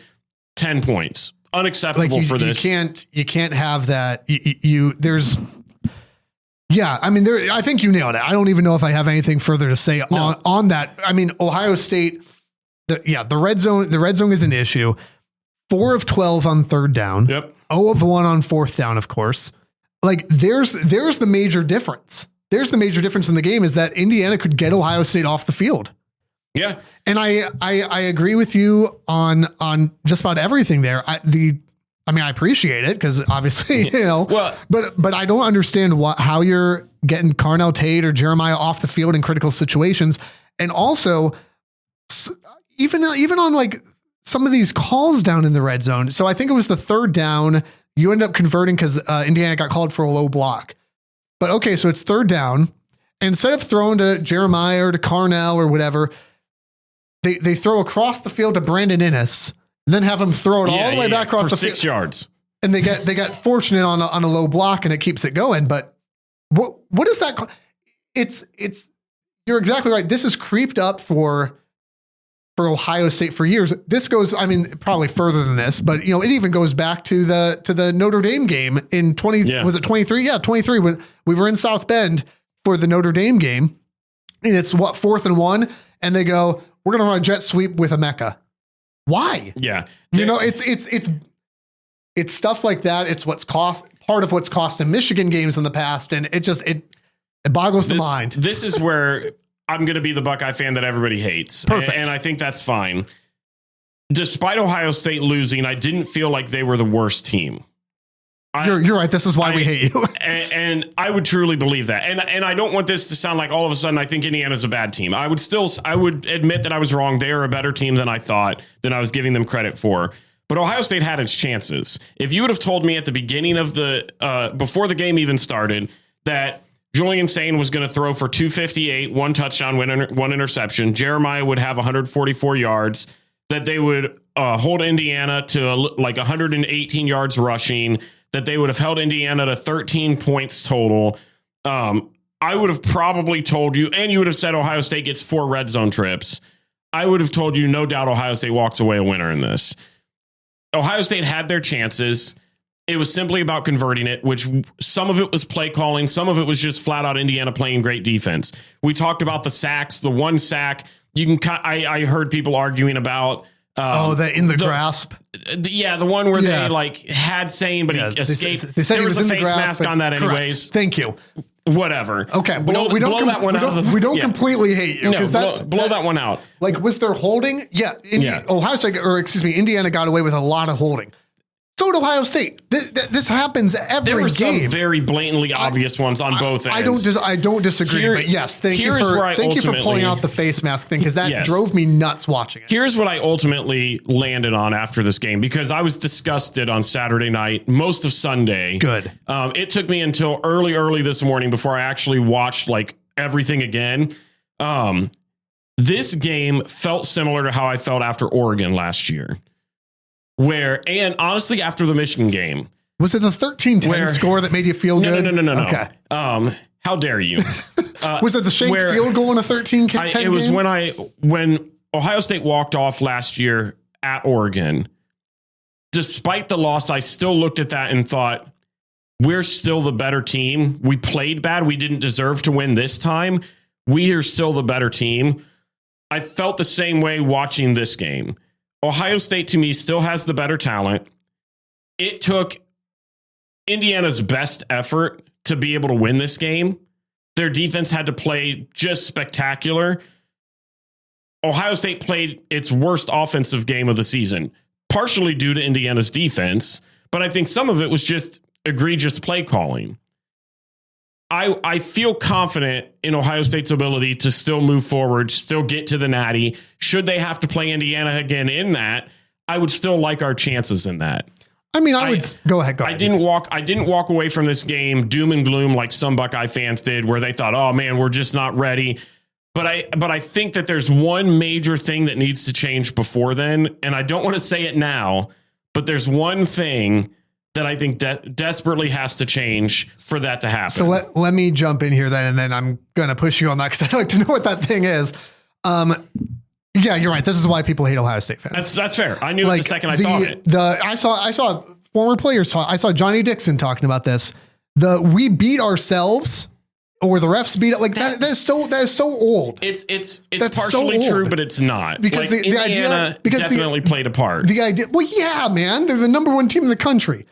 10 points. Unacceptable for this. You can't have that. I mean, I think you nailed it. I don't even know if I have anything further to say on that. I mean, Ohio State, the red zone is an issue. 4 of 12 on third down. Yep. 0 of 1 on fourth down, of course. Like there's the major difference. There's the major difference in the game is that Indiana could get Ohio State off the field. Yeah. And I agree with you on just about everything there. I appreciate it because obviously, but I don't understand how you're getting Carnell Tate or Jeremiah off the field in critical situations. And also even on like some of these calls down in the red zone. So I think it was the third down. You end up converting because Indiana got called for a low block. But okay, so it's third down. And instead of throwing to Jeremiah or to Carnell or whatever, they throw across the field to Brandon Innes, and then have him throw it all the way back across for the 6 yards. And they get fortunate on a low block, and it keeps it going. But what is that? It's you're exactly right. This has creeped up for Ohio State for years. This goes, I mean, probably further than this, but it even goes back to the Notre Dame game in 20. Was it 23? Yeah, 23 when we were in South Bend for the Notre Dame game, and it's 4th and 1, and they go, we're going to run a jet sweep with Emeka. Why? Yeah. It's stuff like that. It's part of what's cost in Michigan games in the past. And it boggles the mind. This is where I'm going to be the Buckeye fan that everybody hates. Perfect. And I think that's fine. Despite Ohio State losing, I didn't feel like they were the worst team. You're right. This is why we hate you. and I would truly believe that. And I don't want this to sound like all of a sudden I think Indiana's a bad team. I would admit that I was wrong. They are a better team than I thought, than I was giving them credit for. But Ohio State had its chances. If you would have told me at the beginning of before the game even started, that Julian Sayin was going to throw for 258, 1 touchdown, 1 interception, Jeremiah would have 144 yards, that they would hold Indiana to like 118 yards rushing, that they would have held Indiana to 13 points total. I would have probably told you, and you would have said Ohio State gets 4 red zone trips. I would have told you, no doubt Ohio State walks away a winner in this. Ohio State had their chances. It was simply about converting it, which some of it was play calling. Some of it was just flat out Indiana playing great defense. We talked about the sacks, the 1 sack. I heard people arguing about the grasp. The one where they like had Sayin, but he escaped. They said there he was a in the face grasp, mask on that anyways. Correct. Thank you. Whatever. Okay. We don't completely hate you. No, blow that one out. Like, was there holding? Yeah. Ohio State, Indiana got away with a lot of holding. So did Ohio State. This happens every game. There were some very blatantly obvious ones on both ends. I don't disagree. But yes, thank you for pulling out the face mask thing, because that drove me nuts watching it. Here's what I ultimately landed on after this game, because I was disgusted on Saturday night, most of Sunday. Good. It took me until early this morning before I actually watched like everything again. This game felt similar to how I felt after Oregon last year. And honestly, after the Michigan game. Was it the 13-10 score that made you feel good? No. Okay. How dare you? Was it the shanked field goal in a 13-10 game? It was when Ohio State walked off last year at Oregon. Despite the loss, I still looked at that and thought, we're still the better team. We played bad. We didn't deserve to win this time. We are still the better team. I felt the same way watching this game. Ohio State, to me, still has the better talent. It took Indiana's best effort to be able to win this game. Their defense had to play just spectacular. Ohio State played its worst offensive game of the season, partially due to Indiana's defense, but I think some of it was just egregious play calling. I feel confident in Ohio State's ability to still move forward, still get to the Natty. Should they have to play Indiana again in that, I would still like our chances in that. I mean, I would go ahead. I didn't walk away from this game doom and gloom like some Buckeye fans did, where they thought, "Oh man, we're just not ready." But I think that there's one major thing that needs to change before then, and I don't want to say it now, but there's one thing that I think desperately has to change for that to happen. So let me jump in here then, and then I'm going to push you on that because I'd like to know what that thing is. Yeah, you're right. This is why people hate Ohio State fans. That's fair. I knew it the second I thought it. I saw former players talk. I saw Johnny Dixon talking about this. We beat ourselves, or the refs beat it. Like that is so old. It's partially so true, but it's not, because like Indiana definitely played a part. The idea. Well, yeah, man, they're the number one team in the country.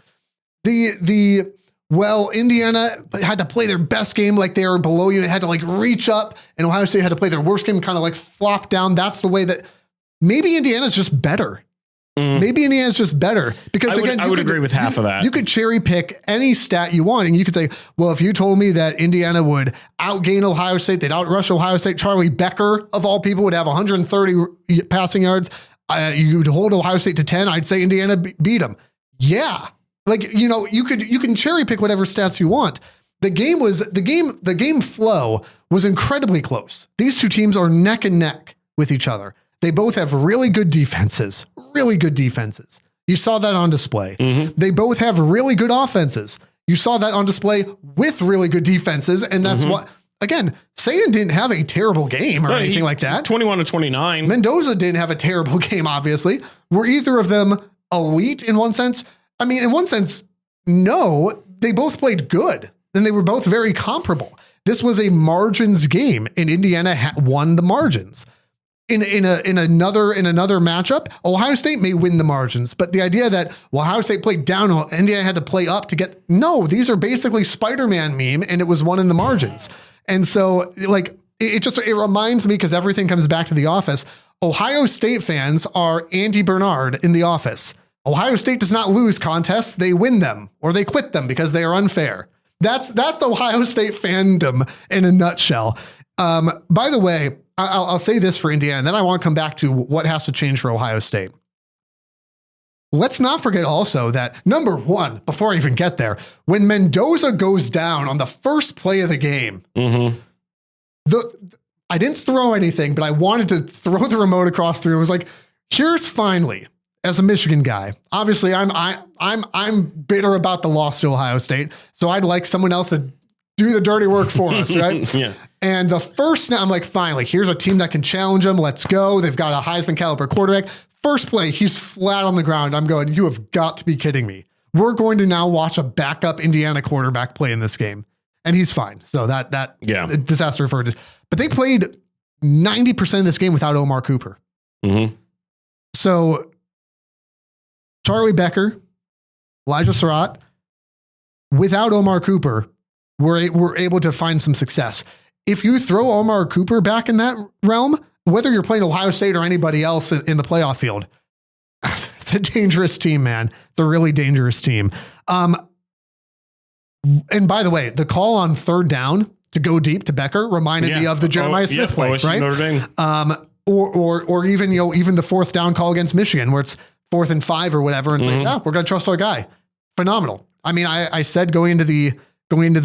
Indiana had to play their best game like they were below you. It had to like reach up, and Ohio State had to play their worst game, kind of like flop down. That's the way that maybe Indiana's just better. Maybe Indiana's just better because I would agree with half of that. You could cherry pick any stat you want, and you could say, well, if you told me that Indiana would outgain Ohio State, they'd outrush Ohio State, Charlie Becker of all people would have 130 passing yards. You'd hold Ohio State to 10. I'd say Indiana beat them. Yeah. Like, you can cherry pick whatever stats you want. The game flow was incredibly close. These two teams are neck and neck with each other. They both have really good defenses. You saw that on display. Mm-hmm. They both have really good offenses. You saw that on display with really good defenses. And that's what, again, Sayan didn't have a terrible game or anything like that. 21-29. Mendoza didn't have a terrible game, obviously. Were either of them elite in one sense? I mean, in one sense, no, they both played good and they were both very comparable. This was a margins game, and Indiana won the margins. In another matchup, Ohio State may win the margins, but the idea that Ohio State played down, Indiana had to play up to get, no, these are basically Spider-Man meme, and it was won in the margins. And so like, it reminds me, because everything comes back to The Office. Ohio State fans are Andy Bernard in The Office. Ohio State does not lose contests. They win them, or they quit them because they are unfair. That's Ohio State fandom in a nutshell. By the way, I'll say this for Indiana, and then I want to come back to what has to change for Ohio State. Let's not forget also that, number one, before I even get there, when Mendoza goes down on the first play of the game, I didn't throw anything, but I wanted to throw the remote across the room. I was like, here's finally, as a Michigan guy, obviously I'm bitter about the loss to Ohio State, so I'd like someone else to do the dirty work for us, right? Yeah. And the first snap, I'm like, finally, here's a team that can challenge them. Let's go. They've got a Heisman caliber quarterback. First play, he's flat on the ground. I'm going, you have got to be kidding me. We're going to now watch a backup Indiana quarterback play in this game. And he's fine. So that disaster averted. But they played 90% of this game without Omar Cooper. Mm-hmm. So Charlie Becker, Elijah Surratt, without Omar Cooper, we're able to find some success. If you throw Omar Cooper back in that realm, whether you're playing Ohio State or anybody else in the playoff field, it's a dangerous team, man. It's a really dangerous team. And by the way, the call on third down to go deep to Becker reminded me of the Jeremiah Smith play, right? Notre Dame. Or even, even the fourth down call against Michigan, where it's 4th and 5 or whatever, and say, we're going to trust our guy. Phenomenal. I mean, I said going into the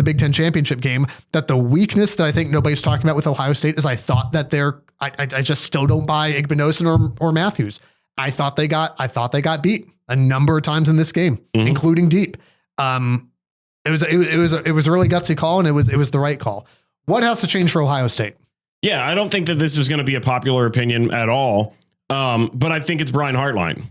Big Ten championship game that the weakness that I think nobody's talking about with Ohio State is I thought that I just still don't buy Igbinosun or Matthews. I thought they got beat a number of times in this game, including deep. It was a really gutsy call, and it was the right call. What has to change for Ohio State? Yeah, I don't think that this is going to be a popular opinion at all, but I think it's Brian Hartline.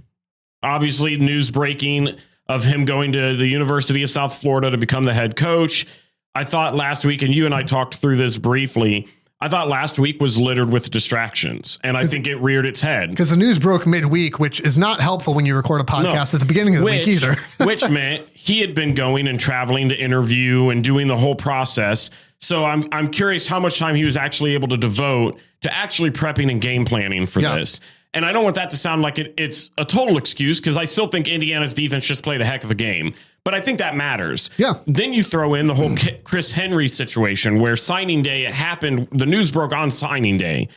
Obviously, news breaking of him going to the University of South Florida to become the head coach. I thought last week, and you and I talked through this briefly, I thought last week was littered with distractions, and I think it reared its head. Because the news broke midweek, which is not helpful when you record a podcast at the beginning of the week either. Which meant he had been going and traveling to interview and doing the whole process. So I'm curious how much time he was actually able to devote to actually prepping and game planning for this. And I don't want that to sound like it's a total excuse, because I still think Indiana's defense just played a heck of a game. But I think that matters. Yeah. Then you throw in the whole Chris Henry situation where signing day, it happened. The news broke on signing day.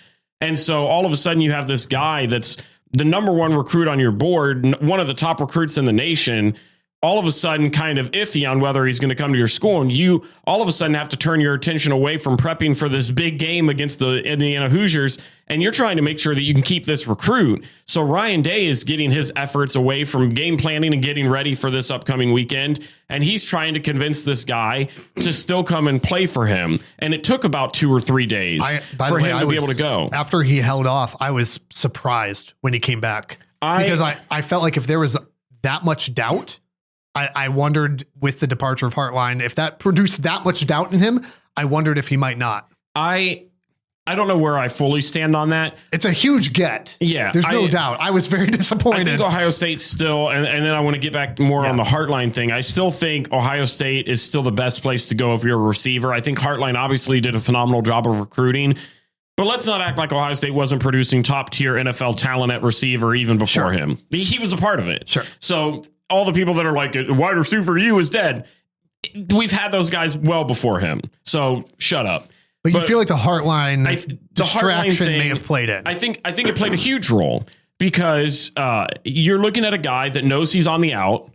And so all of a sudden you have this guy that's the number one recruit on your board, one of the top recruits in the nation, all of a sudden kind of iffy on whether he's going to come to your school. And you all of a sudden have to turn your attention away from prepping for this big game against the Indiana Hoosiers. And you're trying to make sure that you can keep this recruit. So Ryan Day is getting his efforts away from game planning and getting ready for this upcoming weekend. And he's trying to convince this guy to still come and play for him. And it took about 2 or 3 days for him to be able to go. After he held off, I was surprised when he came back. Because I felt like if there was that much doubt, I wondered with the departure of Hartline, if that produced that much doubt in him, I wondered if he might not. I don't know where I fully stand on that. It's a huge get. Yeah. There's no doubt. I was very disappointed. I think Ohio State still, and then I want to get back more on the Hartline thing. I still think Ohio State is still the best place to go if you're a receiver. I think Hartline obviously did a phenomenal job of recruiting, but let's not act like Ohio State wasn't producing top tier NFL talent at receiver even before him. He was a part of it. Sure. So all the people that are like, wide receiver you is dead. We've had those guys well before him. So shut up. But you feel like the Hartline distraction thing may have played in. I think it played a huge role, because you're looking at a guy that knows he's on the out,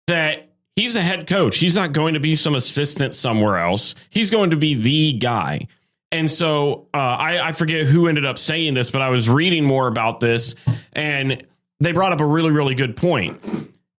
that he's a head coach. He's not going to be some assistant somewhere else. He's going to be the guy. And so I forget who ended up saying this, but I was reading more about this, and they brought up a really, really good point.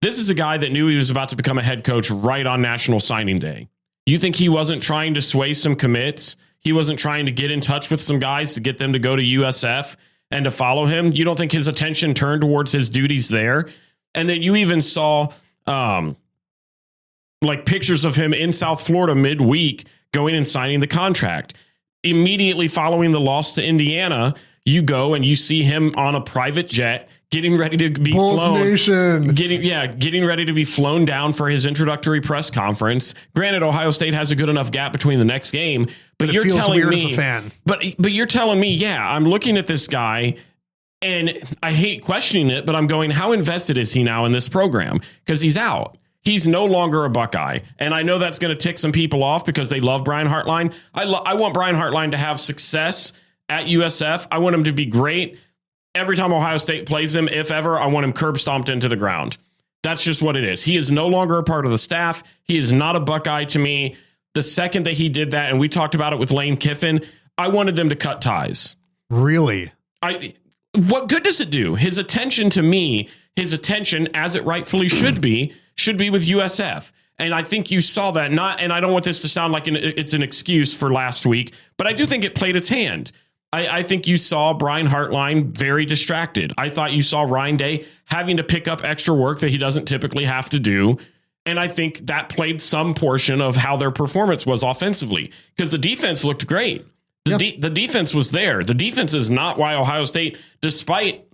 This is a guy that knew he was about to become a head coach right on National Signing Day. You think he wasn't trying to sway some commits? He wasn't trying to get in touch with some guys to get them to go to USF and to follow him? You don't think his attention turned towards his duties there? And then you even saw like pictures of him in South Florida midweek going and signing the contract. Immediately following the loss to Indiana, you go and you see him on a private jet getting ready to be flown. Getting ready to be flown down for his introductory press conference. Granted, Ohio State has a good enough gap between the next game, but you're telling me, as a fan. But you're telling me, I'm looking at this guy, and I hate questioning it, but I'm going, how invested is he now in this program? Because he's out. He's no longer a Buckeye. And I know that's going to tick some people off because they love Brian Hartline. I want Brian Hartline to have success at USF. I want him to be great. Every time Ohio State plays him, if ever, I want him curb stomped into the ground. That's just what it is. He is no longer a part of the staff. He is not a Buckeye to me. The second that he did that, and we talked about it with Lane Kiffin, I wanted them to cut ties. Really? What good does it do? His attention to me, his attention, as it rightfully should be with USF. And I think you saw that. And I don't want this to sound like it's an excuse for last week, but I do think it played its hand. I think you saw Brian Hartline very distracted. I thought you saw Ryan Day having to pick up extra work that he doesn't typically have to do. And I think that played some portion of how their performance was offensively, because the defense looked great. The defense was there. The defense is not why Ohio State, despite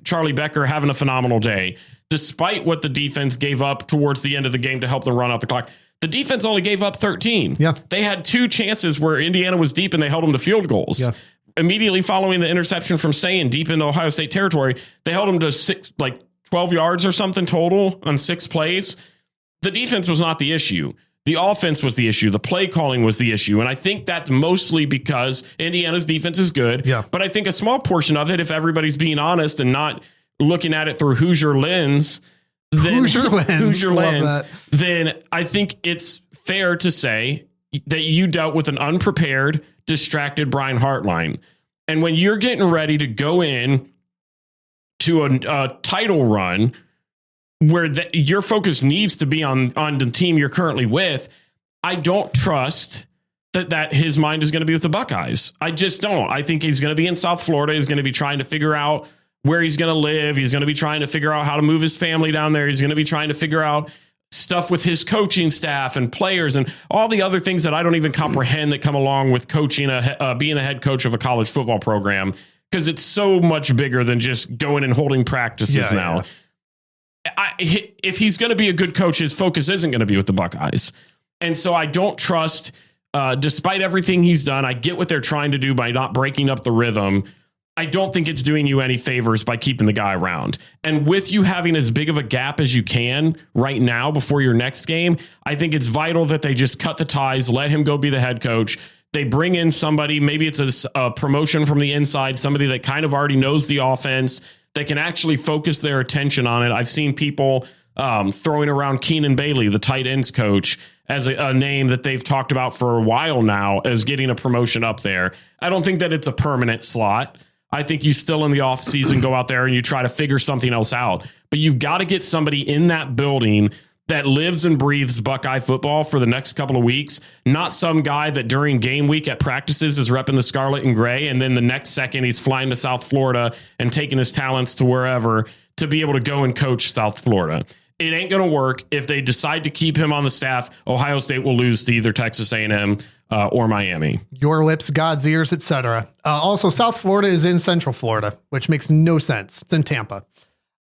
Charlie Becker having a phenomenal day, despite what the defense gave up towards the end of the game to help them run out the clock, the defense only gave up 13. Yeah. They had 2 chances where Indiana was deep and they held them to field goals. Yeah. Immediately following the interception from Sayin deep into Ohio State territory, they held them to 12 yards or something total on 6 plays. The defense was not the issue. The offense was the issue. The play calling was the issue. And I think that's mostly because Indiana's defense is good. Yeah. But I think a small portion of it, if everybody's being honest and not looking at it through Hoosier lens, then I think it's fair to say that you dealt with an unprepared, distracted Brian Hartline. And when you're getting ready to go in to a title run where your focus needs to be on the team you're currently with. I don't trust that his mind is going to be with the Buckeyes. I just don't. I think he's going to be in South Florida. He's going to be trying to figure out where he's going to live. He's going to be trying to figure out how to move his family down there. He's going to be trying to figure out stuff with his coaching staff and players and all the other things that I don't even comprehend that come along with coaching, being the head coach of a college football program, because it's so much bigger than just going and holding practices now. Yeah. If he's going to be a good coach, his focus isn't going to be with the Buckeyes. And so I don't trust, despite everything he's done, I get what they're trying to do by not breaking up the rhythm. I don't think it's doing you any favors by keeping the guy around. And with you having as big of a gap as you can right now before your next game, I think it's vital that they just cut the ties, let him go be the head coach. They bring in somebody, maybe it's a promotion from the inside, somebody that kind of already knows the offense, that can actually focus their attention on it. I've seen people throwing around Keenan Bailey, the tight ends coach, as a name that they've talked about for a while now as getting a promotion up there. I don't think that it's a permanent slot. I think you still in the offseason go out there and you try to figure something else out. But you've got to get somebody in that building that lives and breathes Buckeye football for the next couple of weeks, not some guy that during game week at practices is repping the scarlet and gray, and then the next second he's flying to South Florida and taking his talents to wherever to be able to go and coach South Florida. It ain't going to work. If they decide to keep him on the staff, Ohio State will lose to either Texas A&M or Miami. Your lips, God's ears, etc. Also, South Florida is in Central Florida, which makes no sense. It's in Tampa.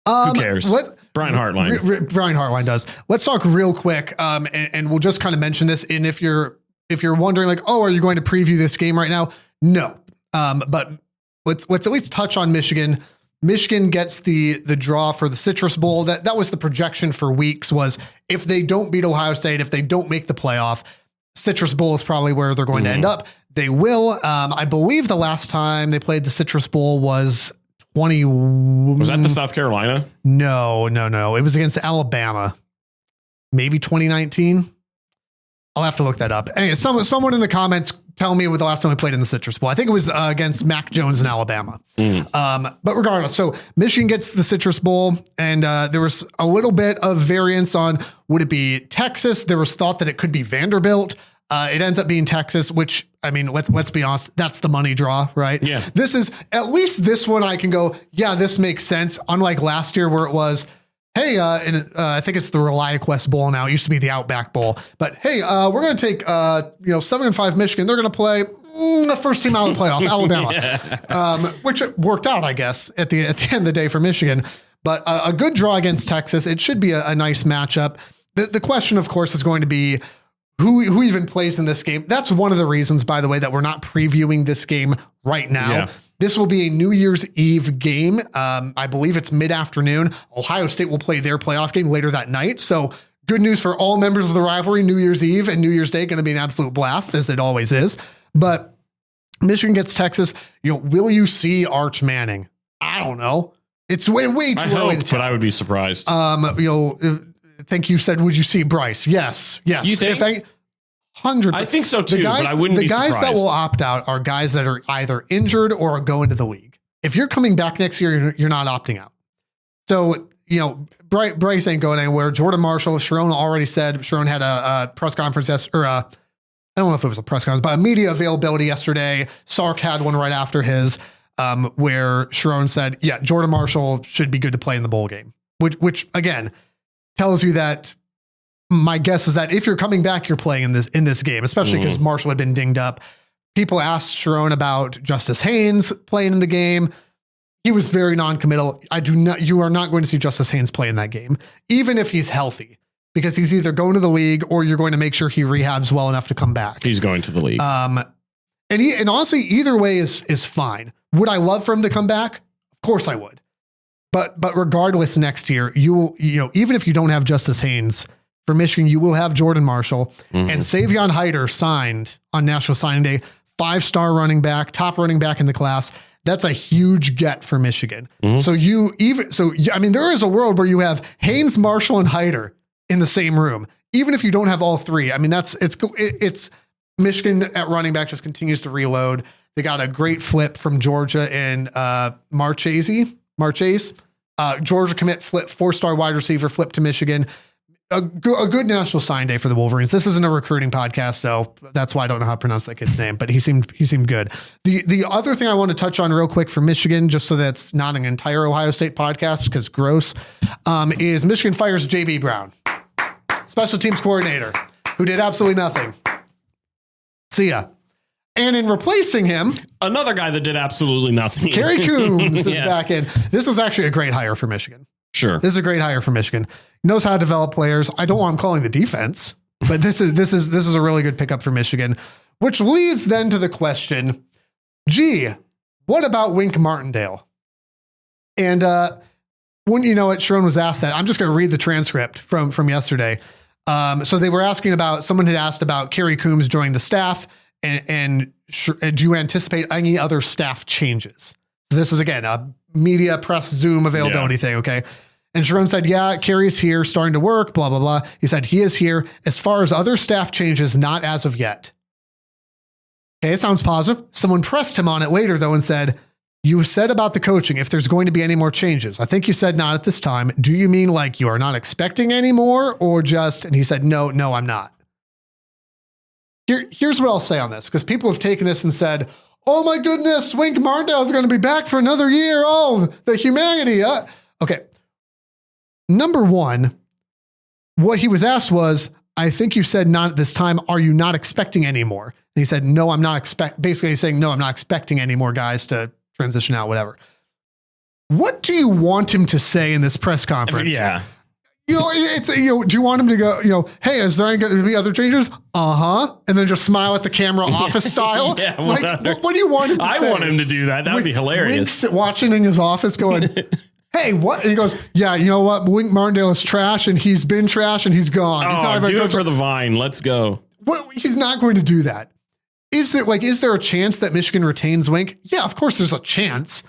Who cares? Brian Hartline. Brian Hartline does. Let's talk real quick, and we'll just kind of mention this. And if you're wondering, like, oh, are you going to preview this game right now? No. But let's at least touch on Michigan. Michigan gets the draw for the Citrus Bowl. That was the projection for weeks, was if they don't beat Ohio State, if they don't make the playoff, Citrus Bowl is probably where they're going to end up. They will. I believe the last time they played the Citrus Bowl was 20. Was that the South Carolina? No. It was against Alabama. Maybe 2019. I'll have to look that up. Anyway, someone in the comments tell me what the last time we played in the Citrus Bowl. I think it was against Mac Jones in Alabama. But regardless, so Michigan gets the Citrus Bowl, and there was a little bit of variance on, would it be Texas? There was thought that it could be Vanderbilt. It ends up being Texas, which, I mean, let's be honest, that's the money draw, right? Yeah. This is, at least this one I can go, yeah, this makes sense. Unlike last year where it was, hey, I think it's the ReliaQuest Bowl now. It used to be the Outback Bowl. But hey, we're going to take 7-5 Michigan. They're going to play the first team out of the playoff, Alabama, which worked out, I guess, at the end of the day for Michigan. But a good draw against Texas. It should be a nice matchup. The question, of course, is going to be who even plays in this game. That's one of the reasons, by the way, that we're not previewing this game right now. Yeah. This will be a New Year's Eve game. I believe it's mid-afternoon. Ohio State will play their playoff game later that night. So good news for all members of the rivalry. New Year's Eve and New Year's Day going to be an absolute blast, as it always is. But Michigan gets Texas. Will you see Arch Manning? I don't know. It's way too early to tell. But I would be surprised. I think you said, would you see Bryce? Yes. You think? 100%. I think so too, but I wouldn't be surprised. The guys that will opt out are guys that are either injured or are going to the league. If you're coming back next year, you're not opting out. So, Bryce ain't going anywhere. Jordan Marshall, Sherrone already said, Sherrone had a press conference, I don't know if it was a press conference, but a media availability yesterday. Sark had one right after his, where Sherrone said, yeah, Jordan Marshall should be good to play in the bowl game, which again, tells you that my guess is that if you're coming back, you're playing in this game, especially because Marshall had been dinged up. People asked Sherrone about Justice Haynes playing in the game. He was very non-committal. You are not going to see Justice Haynes play in that game, even if he's healthy, because he's either going to the league or you're going to make sure he rehabs well enough to come back. He's going to the league. And honestly, either way is fine. Would I love for him to come back? Of course I would. But regardless, next year, you will, even if you don't have Justice Haynes for Michigan, you will have Jordan Marshall and Savion Hyder signed on National Signing Day, 5-star running back, top running back in the class. That's a huge get for Michigan. So there is a world where you have Haynes, Marshall, and Hyder in the same room, even if you don't have all three. I mean, it's Michigan at running back just continues to reload. They got a great flip from Georgia and Marchese. Georgia commit flip, 4-star wide receiver flip to Michigan. A good national sign day for the Wolverines. This isn't a recruiting podcast, so that's why I don't know how to pronounce that kid's name, but he seemed good. The other thing I want to touch on real quick for Michigan, just so that's not an entire Ohio State podcast because gross, is Michigan fires J.B. Brown, special teams coordinator, who did absolutely nothing. See ya. And in replacing him, another guy that did absolutely nothing. Kerry Coombs is back in. This is actually a great hire for Michigan. Sure. This is a great hire for Michigan. Knows how to develop players. I don't want him calling the defense, but this is a really good pickup for Michigan, which leads then to the question, gee, what about Wink Martindale? And when you know what, Sherrone was asked that. I'm just going to read the transcript from yesterday. So they were asking about, someone had asked about Kerry Coombs joining the staff and do you anticipate any other staff changes? So this is again, a media press Zoom availability thing. Okay. And Sherrone said, yeah, Kerry's here, starting to work, blah, blah, blah. He said, he is here. As far as other staff changes, not as of yet. Okay, it sounds positive. Someone pressed him on it later, though, and said, you said about the coaching, if there's going to be any more changes. I think you said not at this time. Do you mean like you are not expecting any more or just, and he said, no, I'm not. Here's what I'll say on this, because people have taken this and said, oh my goodness, Wink Martindale is going to be back for another year. Oh, the humanity. Okay. Number one, what he was asked was, I think you said not at this time. Are you not expecting any more? And he said, no, I'm not basically he's saying, no, I'm not expecting any more guys to transition out, whatever. What do you want him to say in this press conference? Yeah. It's do you want him to go, hey, is there going to be other changes? And then just smile at the camera, office style. Yeah. What do you want him to say? I want him to do that. That would be hilarious. Wink's watching in his office going, hey, what? And he goes, yeah, you know what? Wink Martindale is trash and he's been trash and he's gone. Do it for the Vine. Let's go. He's not going to do that. Is there a chance that Michigan retains Wink? Yeah, of course there's a chance.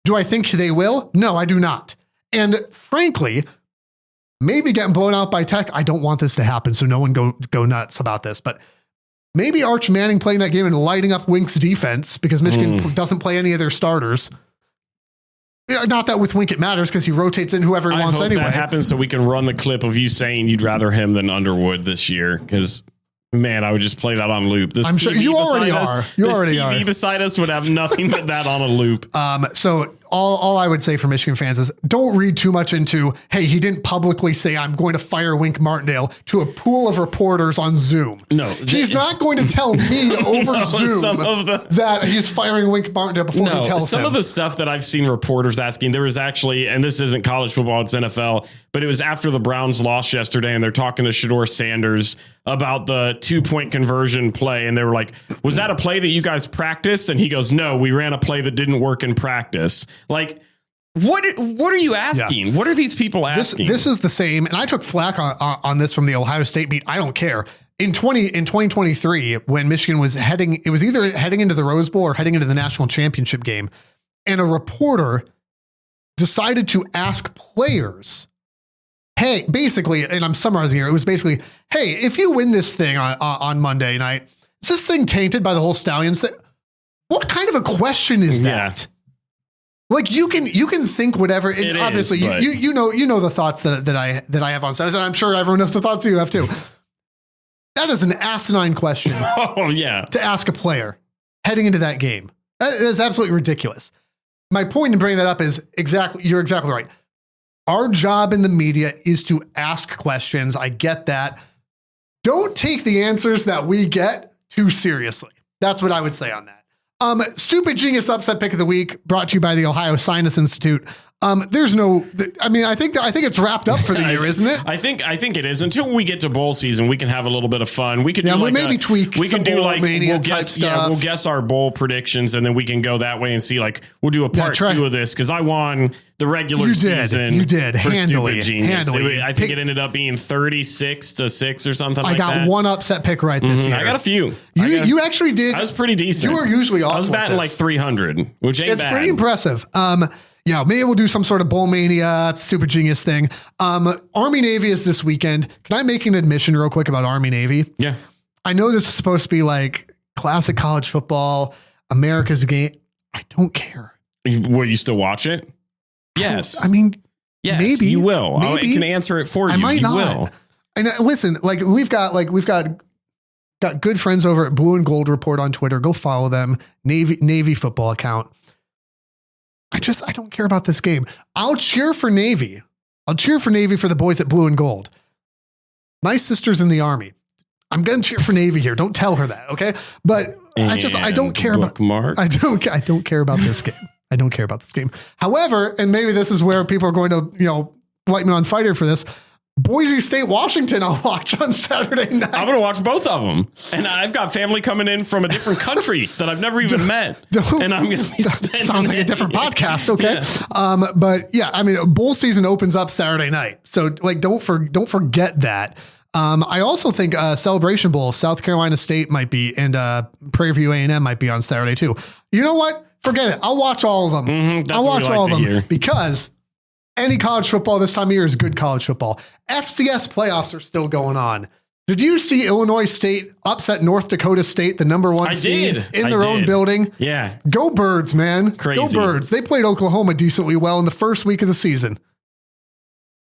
Do I think they will? No, I do not. And frankly, maybe getting blown out by Tech. I don't want this to happen, so no one go nuts about this. But maybe Arch Manning playing that game and lighting up Wink's defense because Michigan doesn't play any of their starters. Not that with Wink it matters because he rotates in whoever he wants anyway. That happens so we can run the clip of you saying you'd rather him than Underwood this year because. Man, I would just play that on loop. I'm sure you already are. You already are. TV beside us would have nothing but that on a loop. So all I would say for Michigan fans is don't read too much into, hey, he didn't publicly say I'm going to fire Wink Martindale to a pool of reporters on Zoom. No. He's not going to tell me over Zoom that he's firing Wink Martindale before he tells some him. of the stuff that I've seen reporters asking, there was actually, and this isn't college football, it's NFL, but it was after the Browns lost yesterday and they're talking to Shedeur Sanders about the 2-point conversion play. And they were like, was that a play that you guys practiced? And he goes, no, we ran a play that didn't work in practice. Like, what are you asking? Yeah. What are these people asking? This is the same. And I took flack on this from the Ohio State beat. I don't care. In 2023, when Michigan was it was either heading into the Rose Bowl or heading into the national championship game. And a reporter decided to ask players, hey, basically, and I'm summarizing here, it was basically, hey, if you win this thing on Monday night, is this thing tainted by the whole Stallions thing? What kind of a question is that? Like you can think whatever. And obviously, you know the thoughts that I have on Stallions, and I'm sure everyone knows the thoughts you have too. That is an asinine question. Oh yeah, to ask a player heading into that game. That is absolutely ridiculous. My point in bringing that up is you're exactly right. Our job in the media is to ask questions. I get that. Don't take the answers that we get too seriously. That's what I would say on that. Stupid Genius Upset Pick of the Week brought to you by the Ohio Sinus Institute. There's no, I mean, I think it's wrapped up for the year, isn't it? I think it is. Until we get to bowl season, we can have a little bit of fun. We could do like maybe tweak. We can do like we'll guess our bowl predictions, and then we can go that way and see like we'll do a part 2 of this because I won the regular season. You did for handily. Stupid Genius. I think it ended up being 36-6 or something like that. I got one upset pick right this year. I got a few. You actually did. I was pretty decent. You were usually off. I was batting like 300, which ain't bad. It's pretty impressive. Yeah, maybe we'll do some sort of Bowl Mania Super Genius thing. Army Navy is this weekend. Can I make an admission real quick about Army Navy? Yeah. I know this is supposed to be like classic college football, America's game. I don't care. Will you still watch it? Yes. I mean, Yes, maybe you will. Maybe. I can answer it for you. I might you not. will. And listen, we've got good friends over at Blue and Gold Report on Twitter. Go follow them. Navy football account. I don't care about this game. I'll cheer for Navy. I'll cheer for Navy for the boys at Blue and Gold. My sister's in the Army. I'm going to cheer for Navy here. Don't tell her that, okay? But I don't care about I don't care about this game. I don't care about this game. However, and maybe this is where people are going to, light me on fire for this. Boise State, Washington, I'll watch on Saturday night. I'm going to watch both of them. And I've got family coming in from a different country that I've never even met. And I'm going to be spending sounds like a different podcast, okay? Yeah. But yeah, I mean, bowl season opens up Saturday night. So don't forget that. I also think Celebration Bowl, South Carolina State might be, and Prairie View A&M might be on Saturday too. You know what? Forget it. I'll watch all of them. I'll watch all of them because any college football this time of year is good college football. FCS playoffs are still going on. Did you see Illinois State upset North Dakota State, the number one seed, in their own building? Yeah. Go Birds, man. Crazy. Go Birds. They played Oklahoma decently well in the first week of the season.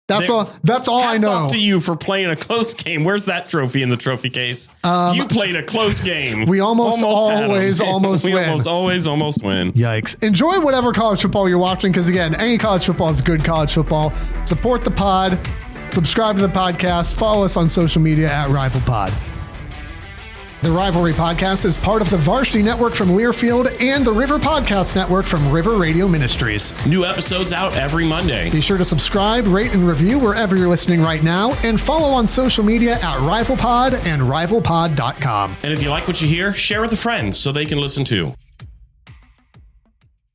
That's all I know. Hats off to you for playing a close game. Where's that trophy in the trophy case? You played a close game. We almost always win. almost win. Yikes. Enjoy whatever college football you're watching because, again, any college football is good college football. Support the pod. Subscribe to the podcast. Follow us on social media at RivalPod. The Rivalry Podcast is part of the Varsity Network from Learfield and the River Podcast Network from River Radio Ministries. New episodes out every Monday. Be sure to subscribe, rate, and review wherever you're listening right now, and follow on social media at RivalPod and RivalPod.com. And if you like what you hear, share with a friend so they can listen too.